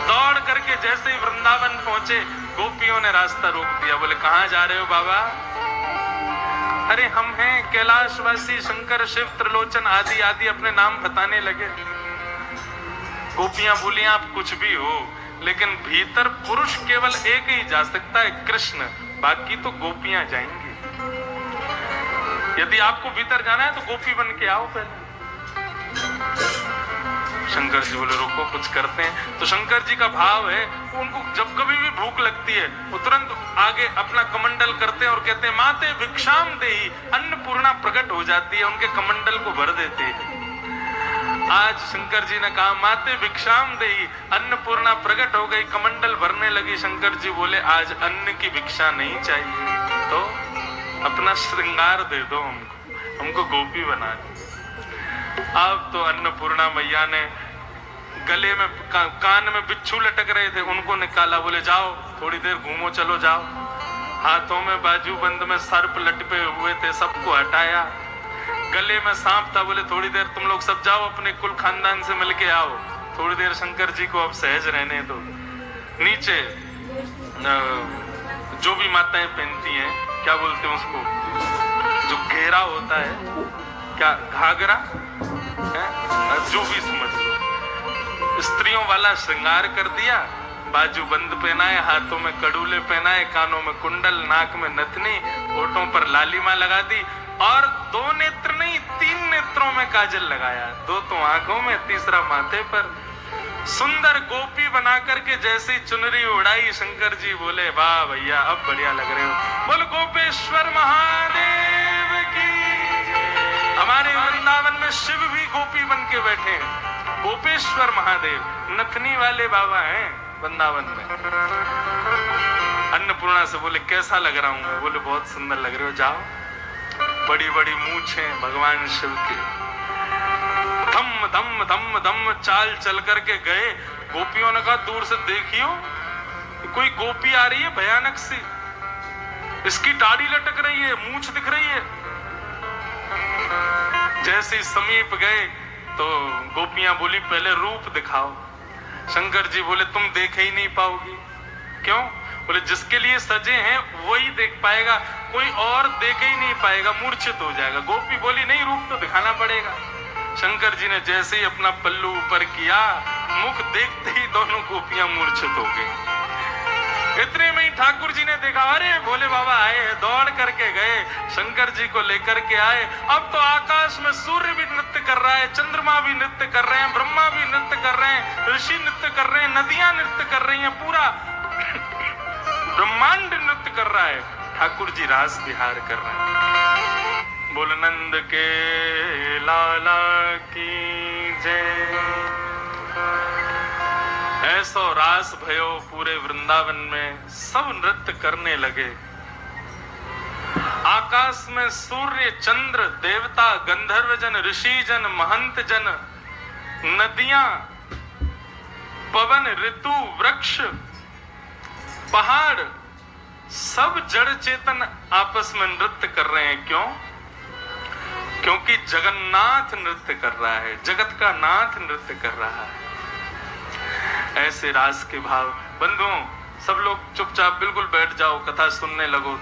दौड़ करके जैसे ही वृंदावन पहुंचे, गोपियों ने रास्ता रोक दिया। बोले कहां जा रहे हो बाबा? अरे हम हैं कैलाशवासी शंकर शिव त्रिलोचन आदि आदि अपने नाम बताने लगे। गोपियां बोली आप कुछ भी हो, लेकिन भीतर पुरुष केवल एक ही जा सकता है, कृष्ण, बाकी तो गोपियां जाएंगी। यदि आपको भीतर जाना है तो गोपी बन के आओ पहले। शंकर जी बोले रुको कुछ करते हैं। तो शंकर जी का भाव है, उनको जब कभी भी भूख लगती है वो तुरंत आगे अपना कमंडल करते हैं और कहते हैं माते भिक्षाम देहि। अन्नपूर्णा प्रकट हो जाती है, उनके कमंडल को भर देते हैं। आज शंकर जी ने कहा माते भिक्षाम देहि, अन्नपूर्णा प्रकट हो गई, कमंडल भरने लगी। शंकर जी बोले आज अन्न की भिक्षा नहीं चाहिए, तो अपना श्रृंगार दे दो हमको गोपी बना दो। अब तो अन्नपूर्णा मैया ने गले में कान में बिच्छू लटक रहे थे, उनको निकाला। बोले जाओ थोड़ी देर घूमो, चलो जाओ। हाथों में बाजूबंद में सर्प लटके हुए थे, सबको हटाया। गले में सांप था, बोले थोड़ी देर तुम लोग सब जाओ अपने कुल खानदान से मिलके आओ, थोड़ी देर शंकर जी को अब सहज रहने दो। नीचे जो भी माताएं पहनती हैं, क्या बोलते हैं उसको, जो घेरा होता है, क्या घाघरा है, जो भी समझ लो, स्त्रियों वाला श्रृंगार कर दिया। बाजू बंद पहनाए, हाथों में कड़ूले पहनाए, कानों में कुंडल, नाक में नथनी, होठों पर लालिमा लगा दी और 2 नेत्र नहीं 3 नेत्रों में काजल लगाया, 2 तो आंखों में, तीसरा माथे पर। सुंदर गोपी बना करके जैसी चुनरी उड़ाई, शंकर जी बोले वाह भैया अब बढ़िया लग रहे हो। बोल गोपेश्वर महादेव की। हमारे वृंदावन में शिव भी गोपी बन के बैठे हैं, गोपेश्वर महादेव नथनी वाले बाबा हैं वृंदावन में। अन्नपूर्णा से बोले कैसा लग रहा हूं मैं? बोले बहुत सुंदर लग रहे हो, जाओ। बड़ी बड़ी मूंछें भगवान शिव की, धम धम धम धम चाल चल करके गए। गोपियों ने कहा दूर से देखियो कोई गोपी आ रही है भयानक सी, इसकी दाढ़ी लटक रही है, मूंछ दिख रही है। जैसे ही समीप गए तो गोपियां बोली पहले रूप दिखाओ। शंकर जी बोले तुम देख ही नहीं पाओगी। क्यों? बोले जिसके लिए सजे हैं वही देख पाएगा, कोई और देख ही नहीं पाएगा, मूर्छित हो जाएगा। गोपी बोली नहीं, रूप तो दिखाना पड़ेगा। शंकर जी ने जैसे ही अपना पल्लू ऊपर किया, मुख देखते ही दोनों गोपियां मूर्छित हो गई। इतने में ही ठाकुर जी ने देखा, अरे भोले बाबा आए, दौड़ करके गए, शंकर जी को लेकर के आए। अब तो आकाश में सूर्य भी नृत्य कर रहा है, चंद्रमा भी नृत्य कर रहे हैं, ब्रह्मा भी नृत्य कर रहे हैं, ऋषि नृत्य कर रहे हैं, नदियां नृत्य कर रही हैं, पूरा ब्रह्मांड नृत्य कर रहा है। ठाकुर जी रास विहार कर रहे हैं। बोल नंद के लाला की जय। ऐसो रास भयो पूरे वृंदावन में, सब नृत्य करने लगे। आकाश में सूर्य, चंद्र, देवता, गंधर्व जन, ऋषि जन, महंत जन, नदियां, पवन, ऋतु, वृक्ष, पहाड़, सब जड़ चेतन आपस में नृत्य कर रहे हैं। क्यों? क्योंकि जगन्नाथ नृत्य कर रहा है, जगत का नाथ नृत्य कर रहा है। ऐसे रास के भाव। बंधुओं, सब लोग चुपचाप बिल्कुल बैठ जाओ, कथा सुनने लगो।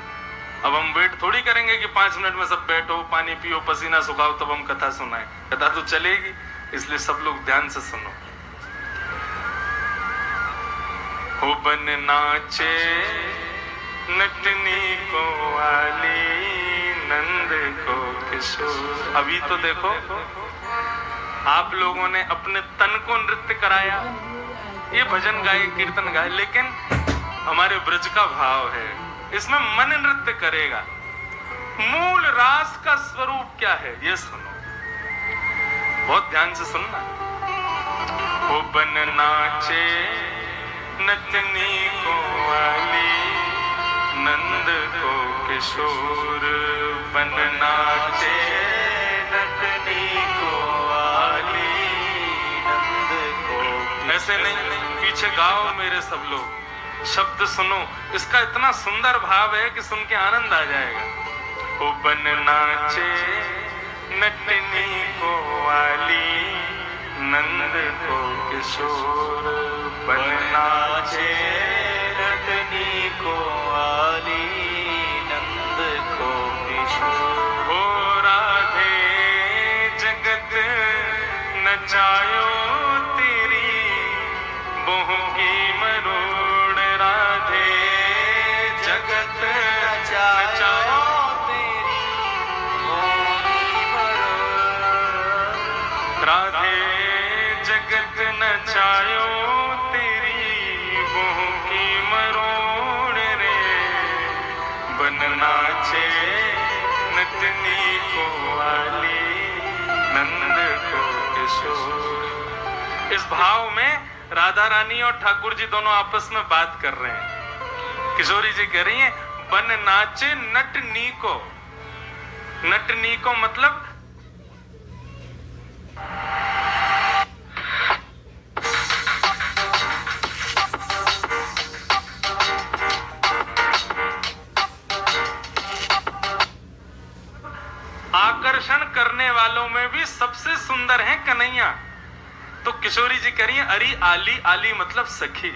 अब हम वेट थोड़ी करेंगे कि 5 मिनट में सब बैठो, पानी पियो, पसीना सुखाओ, तब हम कथा सुनाएं। कथा तो चलेगी, इसलिए सब लोग ध्यान से सुनो। हो बन नाचे नटनी को वाली, नंद को किशोर। अभी तो देखो आप लोगों ने अपने तन को नृत्य कराया, ये भजन गाए, कीर्तन गाए, लेकिन हमारे ब्रज का भाव है, इसमें मन नृत्य करेगा। मूल रास का स्वरूप क्या है ये सुनो, बहुत ध्यान से सुनना। ओ बन नाचे नचनी को वाली, नंद को किशोर। बन नाचे नचनी को वाली, नंद को। ऐसे नहीं, पीछे गाओ मेरे सब लोग, शब्द सुनो। इसका इतना सुंदर भाव है कि सुन के आनंद आ जाएगा। ओ बन नाचे नटनी को वाली, नंद को किशोर। बन नाचे नटनी को वाली, नंद को किशोर। ओ राधे जगत नचायो तेरी, बहु की मरोड़। राधे जगत नचायो तेरी, बहु की मरोड़। राधे जगत नचायो तेरी, बहु की मरोड़ रे। बन नाचे नटनी को वाली, नंद को किशोर। इस भाव में राधा रानी और ठाकुर जी दोनों आपस में बात कर रहे हैं। किशोरी जी कह रही हैं बन नाचे नटनी को। नटनी को मतलब आकर्षण करने वालों में भी सबसे सुंदर है कन्हैया। तो किशोरी जी कह रही है अरी आली, आली मतलब सखी।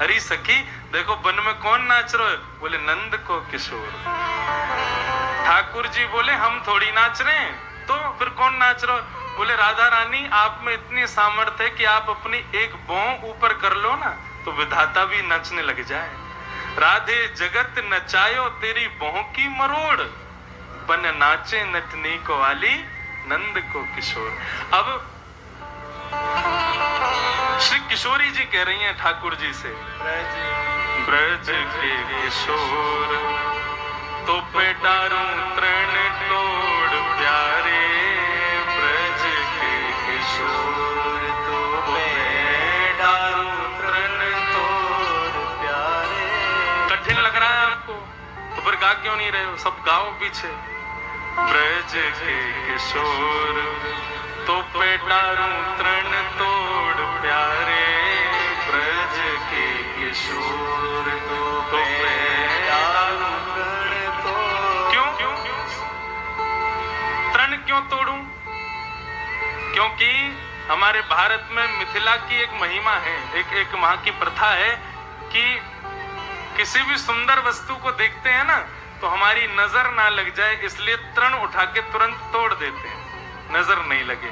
अरी सखी देखो वन में कौन नाच रहे? बोले नंद को किशोर। ठाकुर जी बोले हम थोड़ी नाच रहे हैं, तो फिर कौन नाच रहे? बोले राधा रानी आप में इतनी सामर्थ्य है कि आप अपनी एक भौं ऊपर कर लो ना, तो विधाता भी नचने लग जाए। राधे जगत नचायो तेरी भौं की मरोड़, बन नाचे नटनी को वाली, नंद को किशोर। अब श्री किशोरी जी कह रही हैं ठाकुर जी से ब्रज के किशोर, तो पेटारू तृण तोड़ प्यारे। ब्रज के किशोर, तो पेटारू तृण तोड़ प्यारे। कठिन लग रहा है आपको तो फिर गा क्यों नहीं रहे हो? सब गाओ पीछे। ब्रज के किशोर, तो पेटारू तृण तोड़ प्यारे। ब्रज के किशोर, तो पेटारू तृण तोड़। क्यों तृण क्यों तोड़ूं? क्योंकि हमारे भारत में मिथिला की एक महिमा है, एक वहां की प्रथा है कि किसी भी सुंदर वस्तु को देखते हैं ना तो हमारी नजर ना लग जाए इसलिए तृण उठा के तुरंत तोड़ देते हैं, नजर नहीं लगे।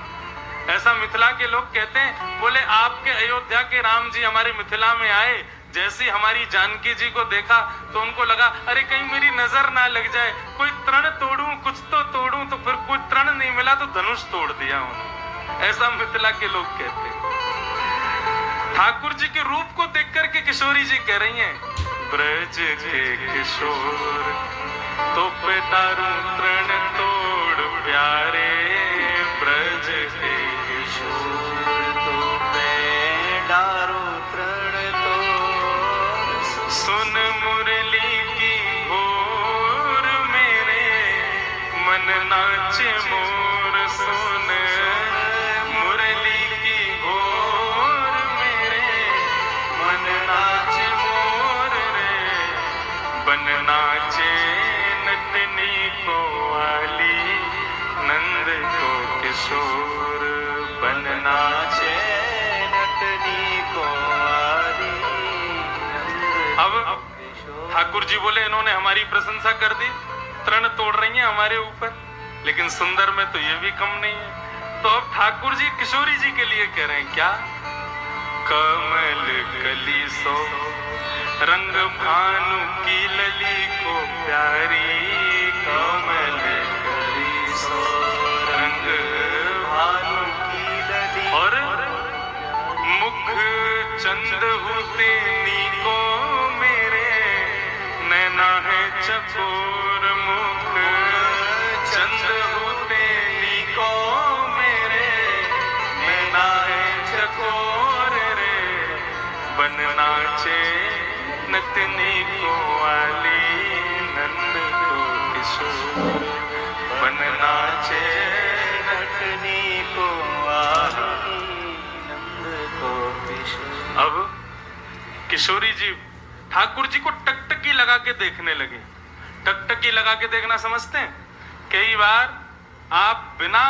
ऐसा मिथिला के लोग कहते हैं। बोले आपके अयोध्या के राम जी हमारे मिथिला में आए, जैसे हमारी जानकी जी को देखा तो उनको लगा अरे कहीं मेरी नजर ना लग जाए, कोई तृण तोड़ूं, कुछ तो तोड़ूं, तो फिर कोई तृण नहीं मिला तो धनुष तोड़ दिया उन्होंने। ऐसा मिथिला के लोग कहते हैं। ठाकुर जी के रूप को देख करके किशोरी जी कह रही हैं, ब्रज के किशोर तो पेटारू तृण तोड़ प्यारे, ब्रज के किशोर तो पेटारू सुन मुरली की घोर मेरे मन नाचे मोर, सुन मुरली की घोर मेरे मन नाचे मोर रे, बन नाचे नटनी को वाली नंद को किशोर, बन नाचे नटनी को वाली। अब ठाकुर जी बोले इन्होंने हमारी प्रशंसा कर दी, तृण तोड़ रही हैं हमारे ऊपर, लेकिन सुंदर में तो ये भी कम नहीं है। तो अब ठाकुर जी किशोरी जी के लिए कह रहे हैं क्या, कमल कली सो रंग भानु की लली को प्यारी, कमल कली सो रंग भानु की लली, और मुख चंद होते नीको मेरे नैना है चकोर, मुख चंद होते नीको मेरे नैना है चकोर रे, बन नाचे नतनी को वाली नंद को किशोर, बन नाचे नतनी को वाली नंद को किशोर। अब किशोरी जी ठाकुर जी को टकटकी लगा के देखने लगे। टकटकी लगा के देखना समझते हैं? कई बार आप बिना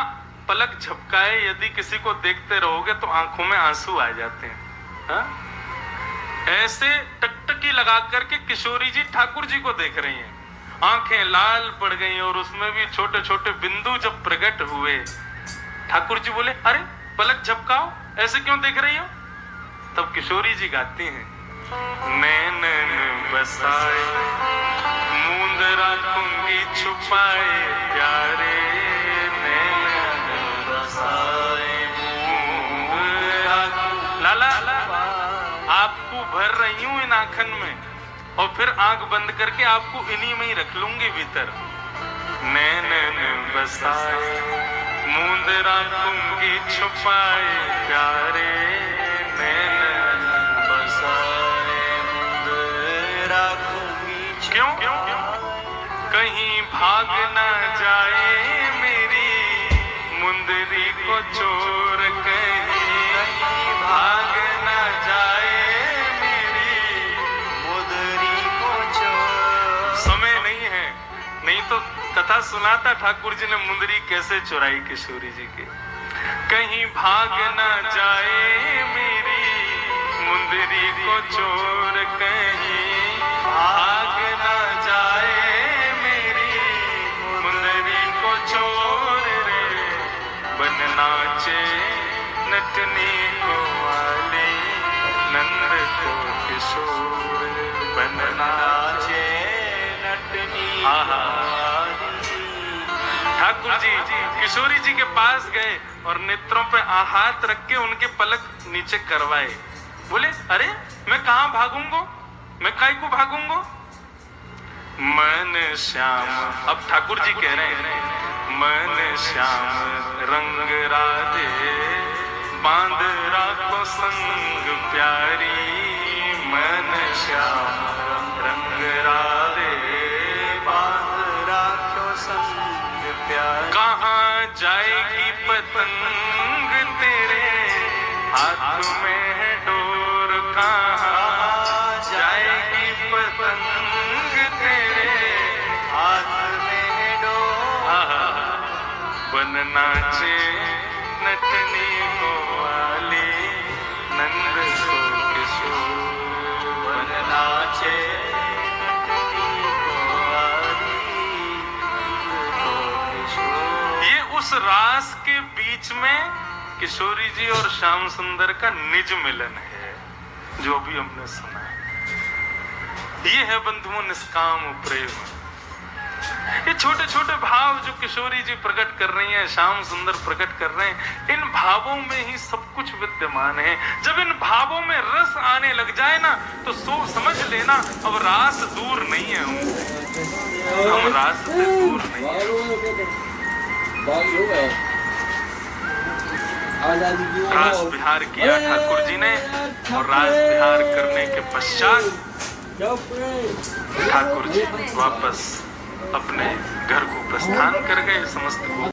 पलक झपकाए यदि किसी को देखते रहोगे तो आंखों में आंसू आ जाते हैं। हा? ऐसे टकटकी लगा करके किशोरी जी ठाकुर जी को देख रही हैं। आंखें लाल पड़ गई और उसमें भी छोटे छोटे बिंदु जब प्रकट हुए, ठाकुर जी बोले अरे पलक झपकाओ, ऐसे क्यों देख रही हो? तब किशोरी जी गाती हैं, नैनन बसाए मूंद रखूंगी छुपाए प्यारे, नैनन बसाए मूंद रखूं। लाला आपको भर रही हूं इन आंखन में और फिर आंख बंद करके आपको इन्हीं में ही रख लूंगी भीतर। नैनन बसाए मूंद रखूंगी छुपाए प्यारे, नैनन बसाए मूंद रखूंगी। क्यों? कहीं भाग न जाए मेरी मुंदरी को चोर, कहीं भाग न जाए मेरी मुंदरी को चोर। समय नहीं है, नहीं तो कथा सुनाता ठाकुर जी ने मुंदरी कैसे चुराई किशोरी जी के। कहीं भाग न जाए मेरी मुंदरी को चोर, कहीं भाग न जाए मेरी मुंदरी को चोर रे, बन नाचे नटनी को वाले नंद को किशोर, बन नाचे नटनी। ठाकुर जी किशोरी जी के पास गए और नेत्रों पे हाथ रख के उनके पलक नीचे करवाए। बोले अरे मैं कहां भागूंगा, मैं काहे को भागूंगा? मन श्याम, अब ठाकुर जी कह रहे हैं, मन श्याम रंग राधे बांध राखो संग प्यारी, मन श्याम रंग राधे बांध राखो संग प्यारी। कहाँ जाएगी पतंग तेरे हाथ में है डोर, कहाँ जाएगी पतंग तेरे हाथ में है डोर, बन नाचे नटनी को किशोरी जी और श्याम सुंदर का निज मिलन है, जो भी हमने सुना है। ये है बंधुओं निष्काम प्रेम। ये छोटे छोटे भाव जो किशोरी जी प्रकट कर रही हैं, श्याम सुंदर प्रकट कर रहे हैं, इन भावों में ही सब कुछ विद्यमान है। जब इन भावों में रस आने लग जाए ना, तो समझ लेना अब रास दूर नहीं है हमसे, हम रास से दूर नहीं है। रास विहार किया ठाकुर जी ने, और रास विहार करने के पश्चात ठाकुर जी वापस अपने घर को प्रस्थान कर गए। समस्त